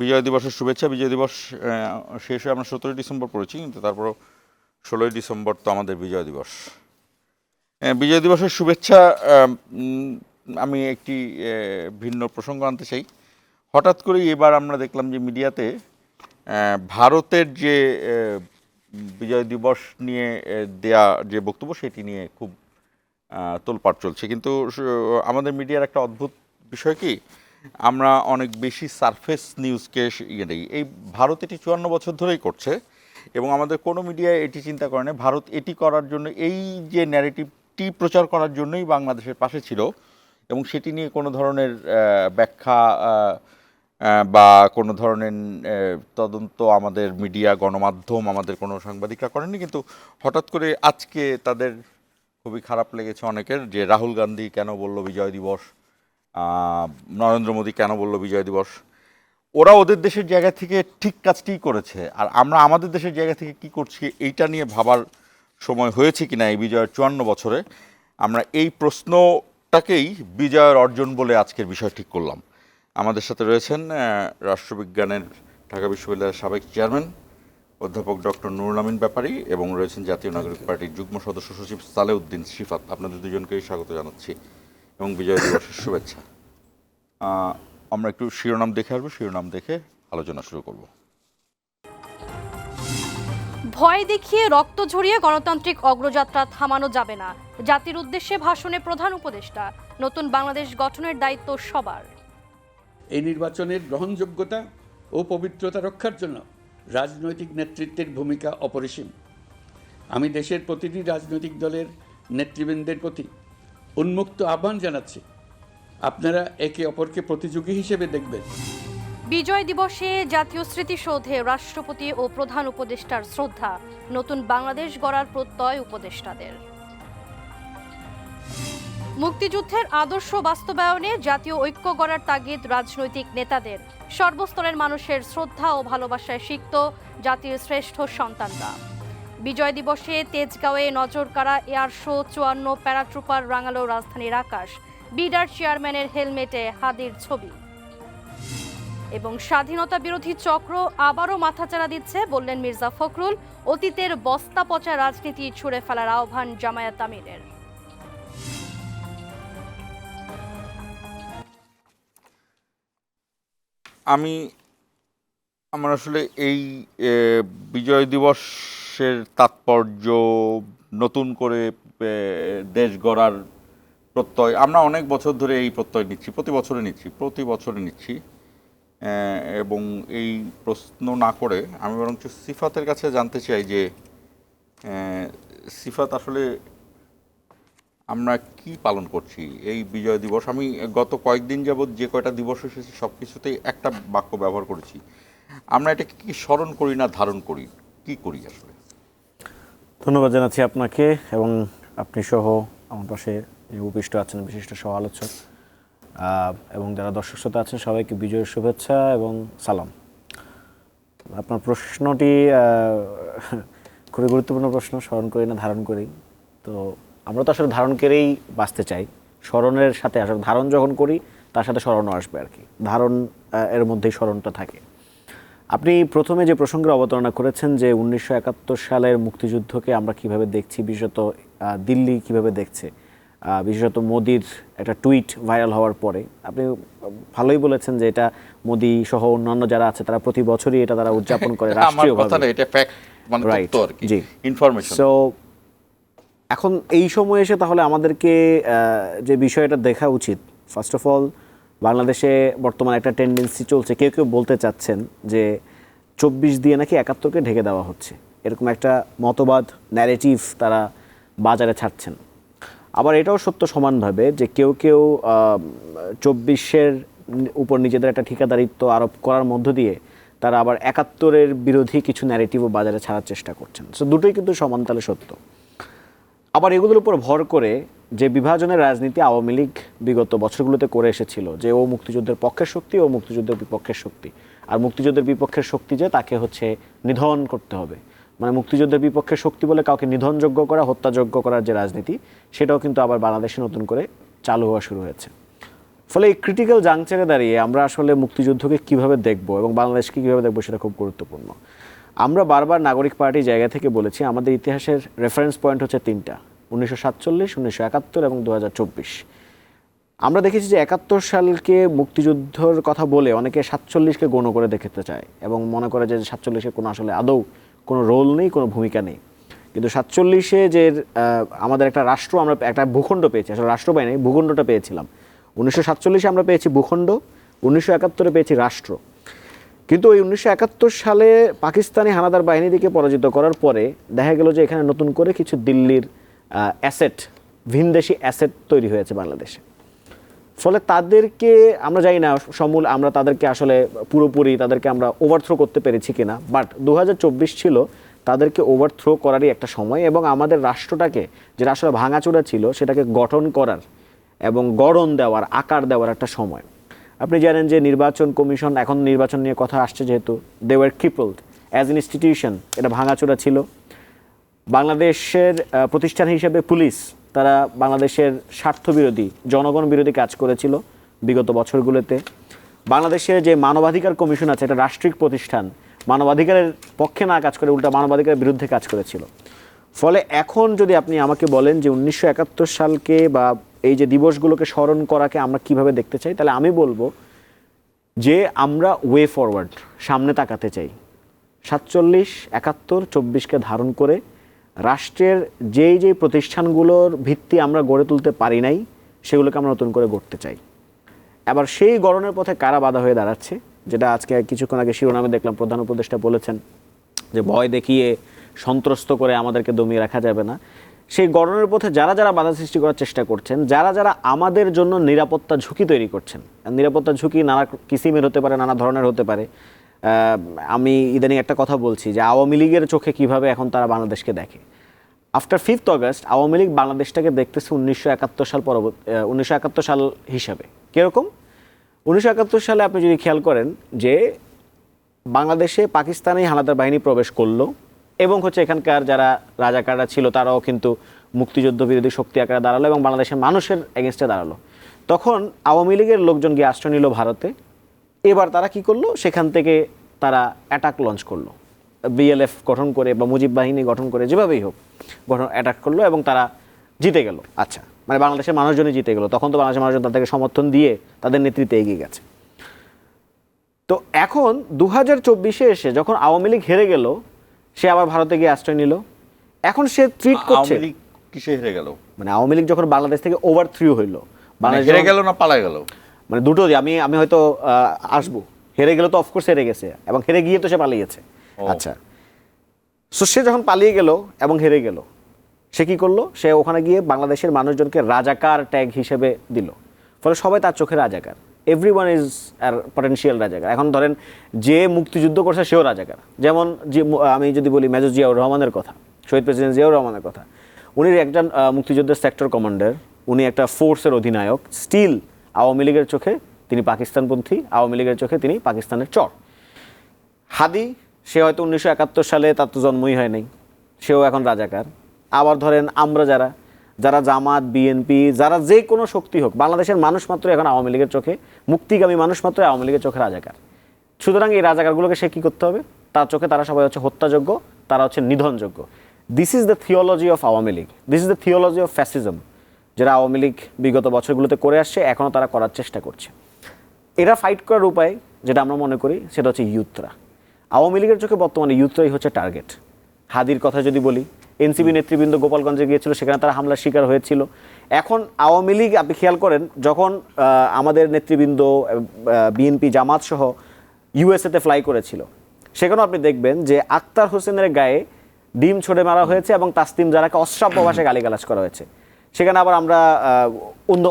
বিজয় দিবসের শুভেচ্ছা। বিজয় দিবস শেষ হয়ে আমরা 17ই ডিসেম্বর পড়েছি, কিন্তু তারপরও 16ই ডিসেম্বর তো আমাদের বিজয় দিবস। বিজয় দিবসের শুভেচ্ছা। আমি একটি ভিন্ন প্রসঙ্গ আনতে চাই। হঠাৎ করেই এবার আমরা দেখলাম যে মিডিয়াতে ভারতের যে বিজয় দিবস নিয়ে দেয়া যে বক্তব্য সেটি নিয়ে খুব তোলপাড় চলছে। কিন্তু আমাদের মিডিয়ার একটা অদ্ভুত বিষয় কি, আমরা অনেক বেশি সারফেস নিউজকে ইয়ে নেই। এই ভারত এটি 54 বছর ধরেই করছে এবং আমাদের কোনো মিডিয়া এটি চিন্তা করে না ভারত এটি করার জন্য, এই যে ন্যারেটিভটি প্রচার করার জন্যই বাংলাদেশের পাশে ছিল এবং সেটি নিয়ে কোনো ধরনের ব্যাখ্যা বা কোনো ধরনের তদন্ত আমাদের মিডিয়া, গণমাধ্যম, আমাদের কোনো সাংবাদিকরা করেননি। কিন্তু হঠাৎ করে আজকে তাদের খুবই খারাপ লেগেছে অনেকের, যে রাহুল গান্ধী কেন বলল বিজয় দিবস, নরেন্দ্র মোদী কেন বলল বিজয় দিবস। ওরা ওদের দেশের জায়গা থেকে ঠিক কাজটিই করেছে, আর আমরা আমাদের দেশের জায়গা থেকে কি করছি এইটা নিয়ে ভাবার সময় হয়েছে কিনা এই বিজয়ের 54 বছরে। আমরা এই প্রশ্নটাকেই বিজয়ের অর্জন বলে আজকের বিষয় ঠিক করলাম। আমাদের সাথে রয়েছেন রাষ্ট্রবিজ্ঞানের ঢাকা বিশ্ববিদ্যালয়ের সাবেক চেয়ারম্যান অধ্যাপক ডক্টর নুরুল আমিন ব্যাপারী এবং রয়েছেন জাতীয় নাগরিক পার্টির যুগ্ম সদস্য সচিব সালেউদ্দিন সিফাত। আপনাদের দুজনকেই স্বাগত জানাচ্ছি এবং বিজয় দিবসের শুভেচ্ছা। আমরা একটু শিরোনাম দেখে আসবো, শিরোনাম দেখে আলোচনা শুরু করব। ভয় দেখিয়ে রক্ত ঝরিয়ে গণতান্ত্রিক অগ্রযাত্রা থামানো যাবে না, জাতির উদ্দেশ্যে ভাষণে প্রধান উপদেষ্টা। নতুন বাংলাদেশ গঠনের দায়িত্ব সবার। এই নির্বাচনের গ্রহণযোগ্যতা ও পবিত্রতা রক্ষার জন্য রাজনৈতিক নেতৃত্বের ভূমিকা অপরিসীম। আমি দেশের প্রতিটি রাজনৈতিক দলের নেতৃবৃন্দের প্রতি উন্মুক্ত আহ্বান জানাচ্ছি, আপনারা একে অপরকে প্রতিযোগী হিসেবে দেখবেন। বিজয় দিবসে জাতীয় স্মৃতিসৌধে রাষ্ট্রপতি ও প্রধান উপদেষ্টার শ্রদ্ধা। নতুন বাংলাদেশ গড়ার প্রত্যয় উপদেষ্টাদের। মুক্তিযুদ্ধের আদর্শ বাস্তবায়নে জাতীয় ঐক্য গড়ার তাগিদ রাজনৈতিক নেতাদের। সর্বস্তরের মানুষের শ্রদ্ধা ও ভালোবাসায় সিক্ত জাতির শ্রেষ্ঠ সন্তানরা। বিজয় দিবসে তেজগাঁওয়ে নজরকাড়া এয়ার শো 54 প্যারাট্রুপার রাঙালো রাজধানীর আকাশ। বিডার চেয়ারম্যানের হেলমেটে হাদির ছবি। এবং স্বাধীনতা বিরোধী চক্র আবারও মাথাচাড়া দিচ্ছে, বললেন মির্জা ফখরুল। অতীতের বস্তা পচা রাজনীতি ছুঁড়ে ফেলার আহ্বান জামায়াত আমিরের। আমার আসলে এই বিজয় দিবসের তাৎপর্য, নতুন করে দেশ গড়ার প্রত্যয়, আমরা অনেক বছর ধরে এই প্রত্যয় নিচ্ছি, প্রতি বছরে নিচ্ছি এবং এই প্রশ্ন না করে আমি বরঞ্চ সিফাতের কাছে জানতে চাই যে সিফাত, আসলে আমরা কি পালন করছি এই বিজয় দিবস? আমি গত কয়েকদিন যাবৎ যে কয়টা দিবস এসেছে সব কিছুতেই একটা বাক্য ব্যবহার করেছি, আমরা এটাকে কি স্মরণ করি না ধারণ করি, কি করি আসলে? ধন্যবাদ জানাচ্ছি আপনাকে এবং আপনি সহ আমার পাশে যে উপবিষ্ট আছেন বিশিষ্ট সহ আলোচক এবং যারা দর্শক শ্রোতা আছেন সবাইকে বিজয়ের শুভেচ্ছা এবং সালাম। আপনার প্রশ্নটি খুবই গুরুত্বপূর্ণ প্রশ্ন, স্মরণ করি না ধারণ করি। তো আমরা তো আসলে ধারণ করেই বাঁচতে চাই, স্মরণের সাথে আসলে ধারণ যখন করি তার সাথে স্মরণও আসবে আর কি, ধারণ এর মধ্যেই স্মরণটা থাকে। আপনি প্রথমে যে প্রসঙ্গের অবতারণা করেছেন যে 1971 সালের মুক্তিযুদ্ধকে আমরা কিভাবে দেখছি, বিশেষত দিল্লি কিভাবে দেখছে, বিশেষত মোদির একটা টুইট ভাইরাল হওয়ার পরে আপনি ভালোই বলেছেন যে এটা মোদি সহ অন্যান্য যারা আছে তারা প্রতি বছরই এটা তারা উদযাপন করে রাষ্ট্রীয়ভাবে। সো এখন এই সময় এসে তাহলে আমাদেরকে যে বিষয়টা দেখা উচিত, ফার্স্ট অফ অল বাংলাদেশে বর্তমানে একটা টেন্ডেন্সি চলছে, কেউ কেউ বলতে চাচ্ছেন যে 24 দিয়ে নাকি 71কে ঢেকে দেওয়া হচ্ছে, এরকম একটা মতবাদ, ন্যারেটিভ তারা বাজারে ছাড়ছেন। আবার এটাও সত্য সমানভাবে যে কেউ কেউ 24-এর উপর নিজেদের একটা ঠিকাদারিত্ব আরোপ করার মধ্য দিয়ে তারা আবার 71-এর বিরোধী কিছু ন্যারেটিভও বাজারে ছাড়ার চেষ্টা করছেন। সো দুটোই কিন্তু সমানতালে সত্য। আবার এগুলোর উপর ভর করে যে বিভাজনের রাজনীতি আওয়ামী লীগ বিগত বছরগুলোতে করে এসেছিল, যে ও মুক্তিযুদ্ধের পক্ষের শক্তি, ও মুক্তিযুদ্ধের বিপক্ষের শক্তি, আর মুক্তিযুদ্ধের বিপক্ষের শক্তি যে তাকে হচ্ছে নিধন করতে হবে, মানে মুক্তিযুদ্ধের বিপক্ষের শক্তি বলে কাউকে নিধনযোগ্য করা, হত্যাযোগ্য করার যে রাজনীতি, সেটাও কিন্তু আবার বাংলাদেশে নতুন করে চালু হওয়া শুরু হয়েছে। ফলে এই ক্রিটিক্যাল জাংচারে দাঁড়িয়ে আমরা আসলে মুক্তিযুদ্ধকে কিভাবে দেখব এবং বাংলাদেশকে কিভাবে দেখব সেটা খুব গুরুত্বপূর্ণ। আমরা বারবার নাগরিক পার্টির জায়গা থেকে বলেছি আমাদের ইতিহাসের রেফারেন্স পয়েন্ট হচ্ছে তিনটা: 1947, 1971 এবং 2024। আমরা দেখেছি যে 71 সালকে মুক্তিযুদ্ধর কথা বলে অনেকে 47কে গণ করে দেখতে চায় এবং মনে করে যে 47-এ কোনো আসলে আদৌ কোনো রোল নেই, কোনো ভূমিকা নেই। কিন্তু 47-এ যে আমাদের একটা রাষ্ট্র, আমরা একটা ভূখণ্ড পেয়েছি, আসলে রাষ্ট্র পাই নাই, ভূখণ্ডটা পেয়েছিলাম। 1947-এ আমরা পেয়েছি ভূখণ্ড, 1971-এ পেয়েছি রাষ্ট্র। কিন্তু ওই 1971 সালে পাকিস্তানি হানাদার বাহিনীকে পরাজিত করার পরে দেখা গেল যে এখানে নতুন করে কিছু দিল্লির অ্যাসেট, ভিনদেশি অ্যাসেট তৈরি হয়েছে বাংলাদেশে। ফলে তাদেরকে আমরা জানি না সমূল আমরা তাদেরকে আসলে পুরোপুরি তাদেরকে আমরা ওভারথ্রো করতে পেরেছি কিনা, বাট 2024 ছিল তাদেরকে ওভারথ্রো করারই একটা সময় এবং আমাদের রাষ্ট্রটাকে যেটা আসলে ভাঙাচোরা ছিল সেটাকে গঠন করার এবং গড়ন দেওয়ার, আকার দেওয়ার একটা সময়। আপনি জানেন যে নির্বাচন কমিশন, এখন নির্বাচন নিয়ে কথা আসছে যেহেতু, দে ওয়ার ক্রিপলড অ্যাজ ইনস্টিটিউশন, এটা ভাঙাচোরা ছিল। বাংলাদেশের প্রতিষ্ঠান হিসেবে পুলিশ, তারা বাংলাদেশের স্বার্থবিরোধী, জনগণ বিরোধী কাজ করেছিল বিগত বছরগুলোতে। বাংলাদেশের যে মানবাধিকার কমিশন আছে, এটা রাষ্ট্রিক প্রতিষ্ঠান, মানবাধিকারের পক্ষে না কাজ করে উল্টা মানবাধিকারের বিরুদ্ধে কাজ করেছিল। ফলে এখন যদি আপনি আমাকে বলেন যে 1971 সালকে বা এই যে দিবসগুলোকে স্মরণ করাকে আমরা কিভাবে দেখতে চাই, তাহলে আমি বলবো যে আমরা ওয়ে ফরওয়ার্ড, সামনে তাকাতে চাই। 47, 71, 24কে ধারণ করে রাষ্ট্রের যেই প্রতিষ্ঠানগুলোর ভিত্তি আমরা গড়ে তুলতে পারি নাই সেগুলোকে আমরা নতুন করে গড়তে চাই। আবার সেই গড়নের পথে কারা বাধা হয়ে দাঁড়াচ্ছে, যেটা আজকে কিছুক্ষণ আগে শিরোনামে দেখলাম প্রধান উপদেষ্টা বলেছেন যে ভয় দেখিয়ে সন্ত্রস্ত করে আমাদেরকে দমিয়ে রাখা যাবে না। সেই গড়নের পথে যারা যারা বাধা সৃষ্টি করার চেষ্টা করছেন, যারা যারা আমাদের জন্য নিরাপত্তা ঝুঁকি তৈরি করছেন, নিরাপত্তা ঝুঁকি নানা কিসিমের হতে পারে, নানা ধরনের হতে পারে। আমি ইদানিং একটা কথা বলছি যে আওয়ামী লীগের চোখে কিভাবে এখন তারা বাংলাদেশকে দেখে। After 5th August Awami League বাংলাদেশটাকে দেখতেছে 1971 সাল 1971 সাল হিসাবে। কীরকম? 1971 সালে আপনি যদি খেয়াল করেন যে বাংলাদেশে পাকিস্তানি হানাদার বাহিনী প্রবেশ করলো এবং হচ্ছে এখানকার যারা রাজাকাররা ছিল তারাও কিন্তু মুক্তিযুদ্ধ বিরোধী শক্তি আকারে দাঁড়ালো এবং বাংলাদেশের মানুষের এগেনস্টে দাঁড়ালো। তখন আওয়ামী লীগের লোকজন গিয়ে আশ্রয় নিল ভারতে। এবার তারা কি করলো, সেখান থেকে তারা অ্যাটাক লঞ্চ করলো, বিএলএফ গঠন করে বা মুজিব বাহিনী গঠন করে, যেভাবেই হোক অ্যাটাক করলো এবং তারা জিতে গেল। আচ্ছা, মানে বাংলাদেশের মানুষজনই জিতে গেল। তখন তো বাংলাদেশের মানুষজন তাদেরকে সমর্থন দিয়ে তাদের নেতৃত্বে এগিয়ে গেছে। তো এখন 2024-এ এসে যখন আওয়ামী লীগ হেরে গেল, সে আবার ভারতে গিয়ে আশ্রয় নিল। এখন সে ট্রিট করছে, আওয়ামী লীগ কিসে হেরে গেল? মানে আওয়ামী লীগ যখন বাংলাদেশ থেকে ওভারথ্রো হইলো, বাংলাদেশ হেরে গেল না পালায় গেল? মানে দুটো, আমি হয়তো আসবো। হেরে গেল তো অফকোর্স হেরে গেছে এবং হেরে গিয়ে তো সে পালিয়েছে। আচ্ছা, সো সে যখন পালিয়ে গেল এবং হেরে গেল, সে কি করলো, সে ওখানে গিয়ে বাংলাদেশের মানুষজনকে রাজাকার ট্যাগ হিসেবে দিল। ফলে সবাই তার চোখে রাজাকার, এভরিওয়ান ইজ আর পটেনশিয়াল রাজাকার। এখন ধরেন যে মুক্তিযুদ্ধ করছে সেও রাজাকার। যেমন যে আমি যদি বলি মেজর জিয়াউর রহমানের কথা, শহীদ প্রেসিডেন্ট জিয়াউর রহমানের কথা, উনি একজন মুক্তিযুদ্ধের সেক্টর কমান্ডার, উনি একটা ফোর্সের অধিনায়ক, স্টিল আওয়ামী লীগের চোখে তিনি পাকিস্তানপন্থী, আওয়ামী লীগের চোখে তিনি পাকিস্তানের চর। হাদি, সে হয়তো 1971 সালে, তার তো জন্মই হয় নাই, সেও এখন রাজাকার। আবার ধরেন আমরা যারা জামাত, বিএনপি, যারা যে কোনো শক্তি হোক, বাংলাদেশের মানুষ মাত্র এখন আওয়ামী লীগের চোখে, মুক্তিগামী মানুষ মাত্র আওয়ামী লীগের চোখে রাজাকার। সুতরাং এই রাজাকারগুলোকে সে কী করতে হবে, তার চোখে তারা সবাই হচ্ছে হত্যাযোগ্য, তারা হচ্ছে নিধনযোগ্য। This is the theology of Awami League, this is the theology of fascism, যেটা আওয়ামী লীগ বিগত বছরগুলোতে করে আসছে, এখনও তারা করার চেষ্টা করছে। এরা ফাইট করার উপায় যেটা আমরা মনে করি সেটা হচ্ছে ইউথরা। আওয়ামী লীগের চোখে বর্তমানে ইউথরাই হচ্ছে টার্গেট। হাদির কথা যদি বলি, এনসিপি নেতৃবৃন্দ গোপালগঞ্জে গিয়েছিল, সেখানে তারা হামলার শিকার হয়েছিল। এখন আওয়ামী লীগ, আপনি খেয়াল করেন, যখন আমাদের নেতৃবৃন্দ বিএনপি, জামাত সহ ইউএসএতে ফ্লাই করেছিল, সেখানেও আপনি দেখবেন যে আক্তার হোসেনের গায়ে ডিম ছড়ে মারা হয়েছে এবং তাসলিম জারাকে অশ্রাব্য ভাষায় গালিগালাজ করা হয়েছে। সেখানে আবার আমরা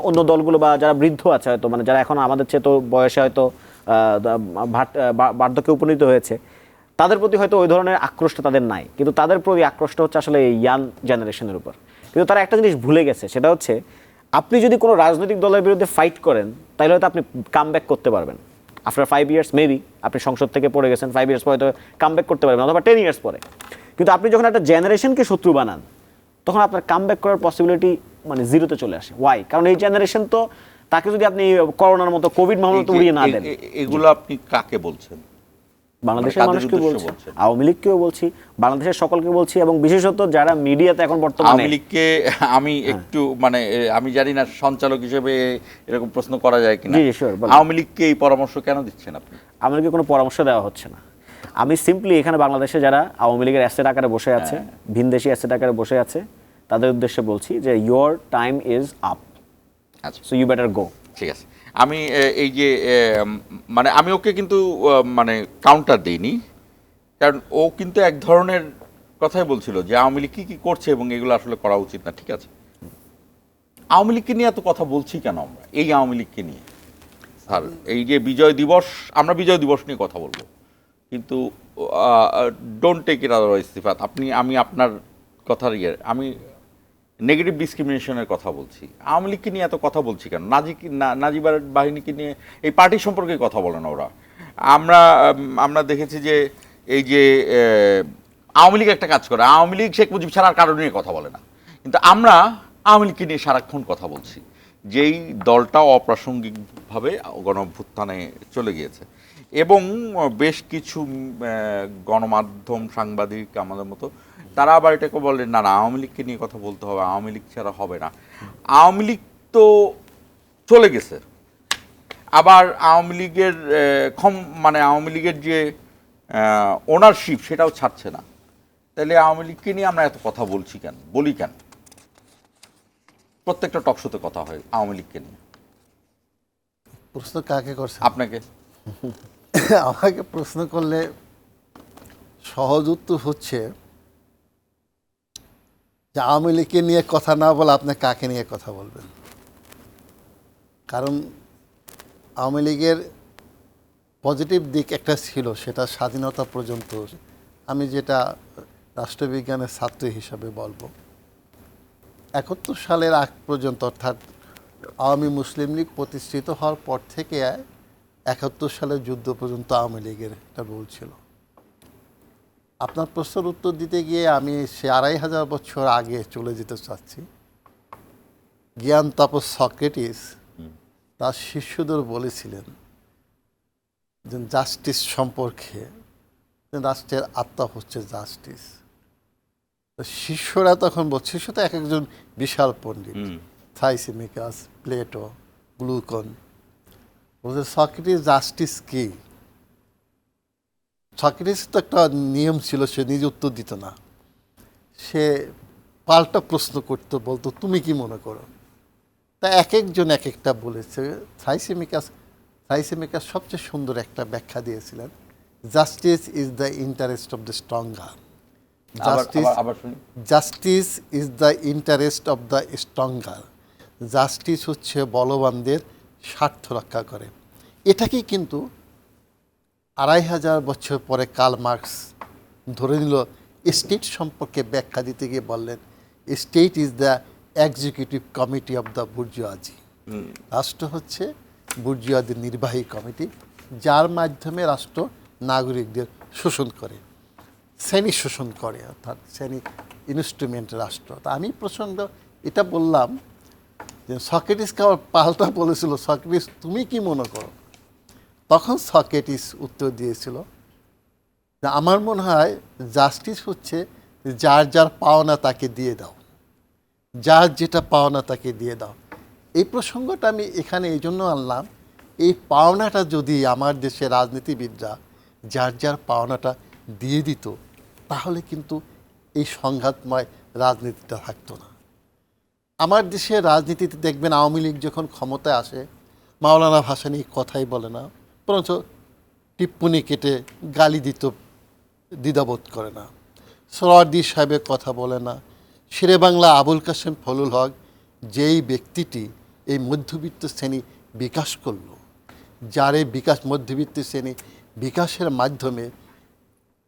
অন্য দলগুলো বা যারা বৃদ্ধ আছে হয়তো, মানে যারা এখন আমাদের চেয়ে তো বয়সে হয়তো বার্ধক্যে উপনীত হয়েছে, তাদের প্রতি হয়তো ওই ধরনের আক্রোশটা তাদের নাই, কিন্তু তাদের প্রতি আক্রোশটা হচ্ছে আসলে এই ইয়াং জেনারেশনের উপর। কিন্তু তারা একটা জিনিস ভুলে গেছে, সেটা হচ্ছে আপনি যদি কোনো রাজনৈতিক দলের বিরুদ্ধে ফাইট করেন তাহলে হয়তো আপনি কাম ব্যাক করতে পারবেন। আফটার 5 ইয়ার্স মেবি আপনি সংসদ থেকে পড়ে গেছেন, 5 ইয়ার্স পরে হয়তো কাম ব্যাক করতে পারবেন, অথবা 10 ইয়ার্স পরে। কিন্তু আপনি যখন একটা জেনারেশনকে শত্রু বানান, তখন আপনার কাম ব্যাক করার পসিবিলিটি মানে জিরোতে চলে আসে। ওয়াই? কারণ এই জেনারেশন তো তাকে যদি আপনি করোনার মতো কোভিড মহামারী উড়িয়ে না দেন। এগুলো আপনি কাকে বলছেন? বাংলাদেশের কাদের মানুষকে উদ্দেশ্যে বলছি, বলছেন? আওয়ামী লীগকেও বলছি, বাংলাদেশের সকলকে বলছি, এবং বিশেষত যারা মিডিয়াতে এখন বর্তমানে আওয়ামী লীগকে আমি একটু মানে আমি জানি না সঞ্চালক হিসেবে এরকম প্রশ্ন করা যায় কিনা। জি, sure, বলেন। আওয়ামী লীগকে এই পরামর্শ কেন দিচ্ছেন আপনি? আমাদেরকে কোনো পরামর্শ দেওয়া হচ্ছে না। আমি সিম্পলি এখানে বাংলাদেশে যারা আওয়ামী লীগের অ্যাসেট আকারে বসে আছে, ভিনদেশি অ্যাসেট আকারে বসে আছে, তাদের উদ্দেশ্যে বলছি যে ইয়োর টাইম ইজ আপ, আচ্ছা, সো ইউ বেটার গো। ঠিক আছে। আমি এই যে মানে আমি ওকে কিন্তু মানে কাউন্টার দিইনি, কারণ ও কিন্তু এক ধরনের কথাই বলছিল যে আওয়ামী লীগ কি করছে এবং এগুলো আসলে করা উচিত না। ঠিক আছে, আওয়ামী লীগকে নিয়ে এত কথা বলছি কেন আমরা? এই আওয়ামী লীগকে নিয়ে আর এই যে বিজয় দিবস, আমরা বিজয় দিবস নিয়ে কথা বলবো, কিন্তু ডোন্ট টেক ইট আদারওয়াইজ সিফাত। আমি আপনার কথার আমি নেগেটিভ ডিসক্রিমিনেশনের কথা বলছি। আওয়ামী লীগকে নিয়ে এত কথা বলছি কেন? নাজিবার বাহিনীকে নিয়ে এই পার্টি সম্পর্কে কথা বলে না ওরা। আমরা দেখেছি যে এই যে আওয়ামী লীগ একটা কাজ করে, আওয়ামী লীগ শেখ মুজিব ছাড়া আর কারো নিয়ে কথা বলে না, কিন্তু আমরা আওয়ামী লীগকে নিয়ে সারাক্ষণ কথা বলছি, যেই দলটা অপ্রাসঙ্গিকভাবে গণঅভ্যুত্থানে চলে গিয়েছে। এবং বেশ কিছু গণমাধ্যম সাংবাদিক আমাদের মতো তারা আবার এটাকে বলে না না আওয়ামী লীগকে নিয়ে কথা বলতে হবে, আওয়ামী লীগ ছাড়া হবে না। আওয়ামী লীগ তো চলে গেছে, আবার আওয়ামী লীগের মানে আওয়ামী লীগের যে ওনারশিপ সেটাও ছাড়ছে না। তাহলে আওয়ামী লীগকে নিয়ে আমরা এত কথা বলছি কেন, বলি কেন? প্রত্যেকটা টকশোতে কথা হয় আওয়ামী লীগকে নিয়ে। প্রশ্ন কাকে করছে? আপনাকে। আমাকে প্রশ্ন করলে সহজ উত্তর হচ্ছে যে আওয়ামী লীগকে নিয়ে কথা না বলে আপনি কাকে নিয়ে কথা বলবেন? কারণ আওয়ামী লীগের পজিটিভ দিক একটা ছিল, সেটা স্বাধীনতা পর্যন্ত। আমি যেটা রাষ্ট্রবিজ্ঞানের ছাত্র হিসাবে বলবো, 71 সালের আগ পর্যন্ত, অর্থাৎ আওয়ামী মুসলিম লীগ প্রতিষ্ঠিত হওয়ার পর থেকে 71 সালের যুদ্ধ পর্যন্ত আওয়ামী লীগের একটা রোল ছিল। আপনার প্রশ্নের উত্তর দিতে গিয়ে আমি সে 2500 বছর আগে চলে যেতে চাচ্ছি। জ্ঞান তাপস সক্রেটিস তার শিষ্যদের বলেছিলেন যে জাস্টিস সম্পর্কে, রাষ্ট্রের আত্মা হচ্ছে জাস্টিস। শিষ্যরা তখন বলছে, শিষ্য তো এক একজন বিশাল পণ্ডিত, থাইসিমিকাস, প্লেটো, গ্লুকন, বলছে সক্রেটিস জাস্টিস কি? সক্রেটিস তো একটা নিয়ম ছিল, সে নিজে উত্তর দিত না, সে পাল্টা প্রশ্ন করতো, বলতো তুমি কি মনে করো? তা এক একজন এক একটা বলেছে। থাইসিমিকাস সবচেয়ে সুন্দর একটা ব্যাখ্যা দিয়েছিলেন, justice is the interest of the stronger. Justice is the interest of the stronger. Justice হচ্ছে বলবানদের স্বার্থ রক্ষা করে। এটাকেই কিন্তু 2500 বছর পরে কার্ল মার্কস ধরে নিল। স্টেট সম্পর্কে ব্যাখ্যা দিতে গিয়ে বললেন, state is the executive committee of the bourgeoisie. রাষ্ট্র হচ্ছে বুর্জুয়াদের নির্বাহী কমিটি, যার মাধ্যমে রাষ্ট্র নাগরিকদের শোষণ করে, শ্রেণী শোষণ করে, অর্থাৎ শ্রেণী ইনস্ট্রুমেন্ট রাষ্ট্র। তা আমি প্রসঙ্গ এটা বললাম যে সক্রেটিসকে আবার পাল্টা বলেছিল, সক্রেটিস তুমি কি মনে করো? তখন সক্রেটিস উত্তর দিয়েছিল যে আমার মনে হয় জাস্টিস হচ্ছে যার যার পাওনা তাকে দিয়ে দাও, যার যেটা পাওনা তাকে দিয়ে দাও। এই প্রসঙ্গটা আমি এখানে এই জন্য আনলাম, এই পাওনাটা যদি আমার দেশের রাজনীতিবিদরা যার যার পাওনাটা দিয়ে দিত, তাহলে কিন্তু এই সংঘাতময় রাজনীতিটা থাকতো না। আমার দেশের রাজনীতিতে দেখবেন আওয়ামী লীগ যখন ক্ষমতায় আসে, মাওলানা ভাসানী কথাই বলে না, বরঞ্চ টিপ্পনি কেটে গালি দিত, দ্বিধাবোধ করে না। সোহরাওয়ার্দী সাহেবের কথা বলে না। শেরে বাংলা আবুল কাসেম ফজলুল হক, যেই ব্যক্তিটি এই মধ্যবিত্ত শ্রেণী বিকাশ করলো, যার এই বিকাশ মধ্যবিত্ত শ্রেণী বিকাশের মাধ্যমে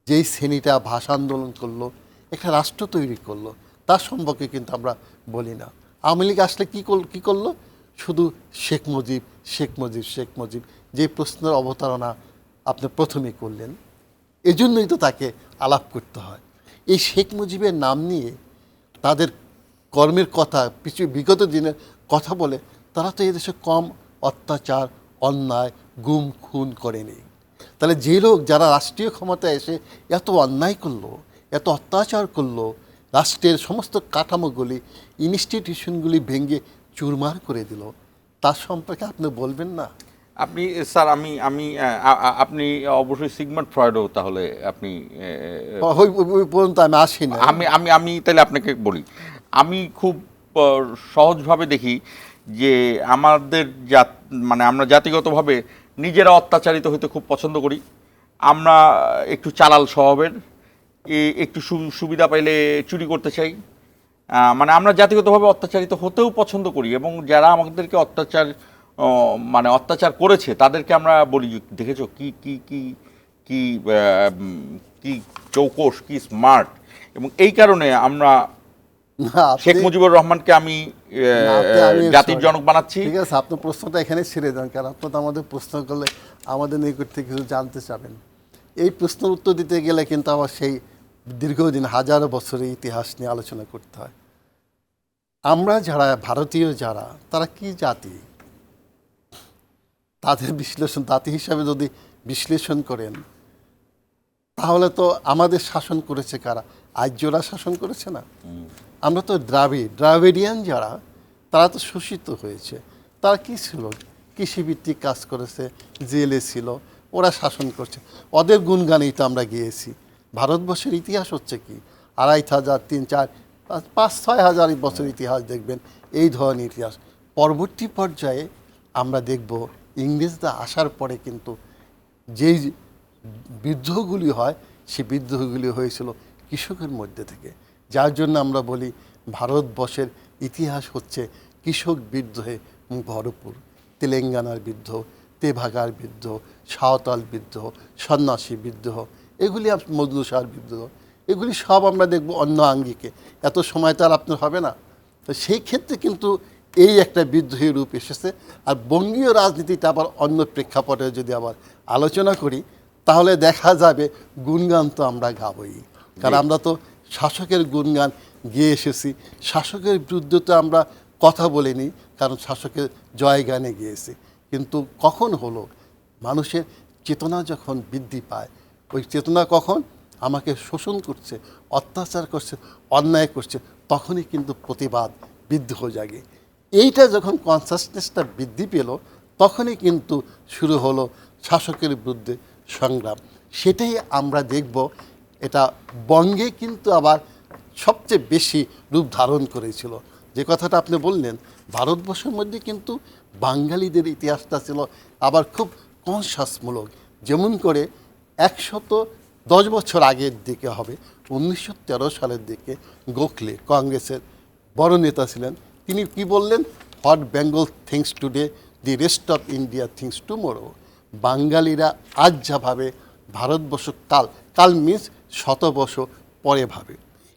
যেই শ্রেণীটা ভাষা আন্দোলন করলো, একটা রাষ্ট্র তৈরি করলো, তার সম্পর্কে কিন্তু আমরা বলি না। আওয়ামী লীগ আসলে কী করলো? শুধু শেখ মুজিব, শেখ মুজিব, শেখ মুজিব, যে প্রশ্নের অবতারণা আপনি প্রথমেই করলেন, এজন্যই তো তাকে আলাপ করতে হয়। এই শেখ মুজিবের নাম নিয়ে তাদের কর্মের কথা, বিগত দিনের কথা বলে তারা তো এদেশে কম অত্যাচার, অন্যায়, গুম খুন করেনি। তাহলে যে লোক যারা রাষ্ট্রীয় ক্ষমতায় এসে এত অন্যায় করলো, এত অত্যাচার করলো, রাষ্ট্রের সমস্ত কাঠামোগুলি, ইনস্টিটিউশনগুলি ভেঙে চুরমার করে দিল, তার সম্পর্কে আপনি বলবেন না? আপনি স্যার আপনি অবশ্যই সিগমন্ড ফ্রয়েডও তাহলে আপনি ওই পর্যন্ত আমি আসি না। আমি তাহলে আপনাকে বলি, আমি খুব সহজভাবে দেখি যে আমাদের মানে আমরা জাতিগতভাবে নিজেরা অত্যাচারিত হইতে খুব পছন্দ করি। আমরা একটু চালাল স্বভাবের, একটু সুবিধা পাইলে চুরি করতে চাই। মানে আমরা জাতিগতভাবে অত্যাচারিত হতেও পছন্দ করি, এবং যারা আমাদেরকে মানে অত্যাচার করেছে তাদেরকে আমরা বলি, দেখেছো কি কি কি কি কি চৌকস, কি স্মার্ট। এবং এই কারণে আমরা শেখ মুজিবুর রহমানকে আমি জাতির জনক বানাচ্ছি। ঠিক আছে, আপনি প্রশ্নটা এখানে ছেড়ে দেন, কারণ আপনি তো আমাদের প্রশ্ন করলে আমাদের নিকট থেকে কিছু জানতে চাবেন। এই প্রশ্নের উত্তর দিতে গেলে কিন্তু আবার সেই দীর্ঘদিন হাজারো বছরের ইতিহাস নিয়ে আলোচনা করতে হয়। আমরা যারা ভারতীয় যারা, তারা কি জাতি, তাদের বিশ্লেষণ জাতি হিসাবে যদি বিশ্লেষণ করেন, তাহলে তো আমাদের শাসন করেছে কারা? আর্যরা শাসন করেছে না? আমরা তো দ্রাবিডিয়ান যারা, তারা তো শোষিত হয়েছে। তারা কি ছিল? কৃষিভিত্তিক কাজ করেছে, জেলে ছিল, ওরা শাসন করছে, ওদের গুণগানেই তো আমরা গিয়েছি। ভারতবর্ষের ইতিহাস হচ্ছে কি 2500, 3000, 4, 5, 6,000 বছর ইতিহাস দেখবেন, এই ধরনের ইতিহাস। পরবর্তী পর্যায়ে আমরা দেখব ইংরেজরা আসার পরে কিন্তু যেই বিদ্রোহগুলি হয়, সেই বিদ্রোহগুলি হয়েছিল কৃষকের মধ্যে থেকে। যার জন্য আমরা বলি ভারতবর্ষের ইতিহাস হচ্ছে কৃষক বিদ্রোহে ভরপুর। তেলেঙ্গানার বিদ্রোহ, তেভাগার বিদ্রোহ, সাঁওতাল বিদ্রোহ, সন্ন্যাসী বিদ্রোহ, এগুলি মজলুসার বিদ্রোহ, এগুলি সব আমরা দেখব অন্য আঙ্গিকে। এত সময় তো আর আপনার হবে না। তো সেই ক্ষেত্রে কিন্তু এই একটা বিদ্রোহী রূপ এসেছে। আর বঙ্গীয় রাজনীতিটা আবার অন্য প্রেক্ষাপটে যদি আবার আলোচনা করি, তাহলে দেখা যাবে গুণগান তো আমরা গাবই, কারণ আমরা তো শাসকের গুণগান গেয়ে এসেছি। শাসকের বিরুদ্ধে তো আমরা কথা বলিনি, কারণ শাসকের জয়গানে গিয়েছি। কিন্তু কখন হলো মানুষের চেতনা যখন বৃদ্ধি পায়, ওই চেতনা কখন আমাকে শোষণ করছে, অত্যাচার করছে, অন্যায় করছে, তখনই কিন্তু প্রতিবাদ বিদ্রোহ জাগে। এইটা যখন কনসাসনেসটা বৃদ্ধি পেল, তখনই কিন্তু শুরু হলো শাসকের বিরুদ্ধে সংগ্রাম। সেটাই আমরা দেখব। এটা বঙ্গে কিন্তু আবার সবচেয়ে বেশি রূপ ধারণ করেছিল। যে কথাটা আপনি বললেন, ভারতবর্ষের মধ্যে কিন্তু বাঙালিদের ইতিহাসটা ছিল আবার খুব কনসাসমূলক। যেমন করে 110 বছর আগের দিকে হবে, 1913 সালের দিকে গোখলে কংগ্রেসের বড় নেতা ছিলেন। তিনি কি বললেন? What Bengal things today, the rest of India things tomorrow. বাঙালিরা আজ যা ভাবে, ভারতবর্ষ কাল মিন্স 100 বছর পরে ভাবে।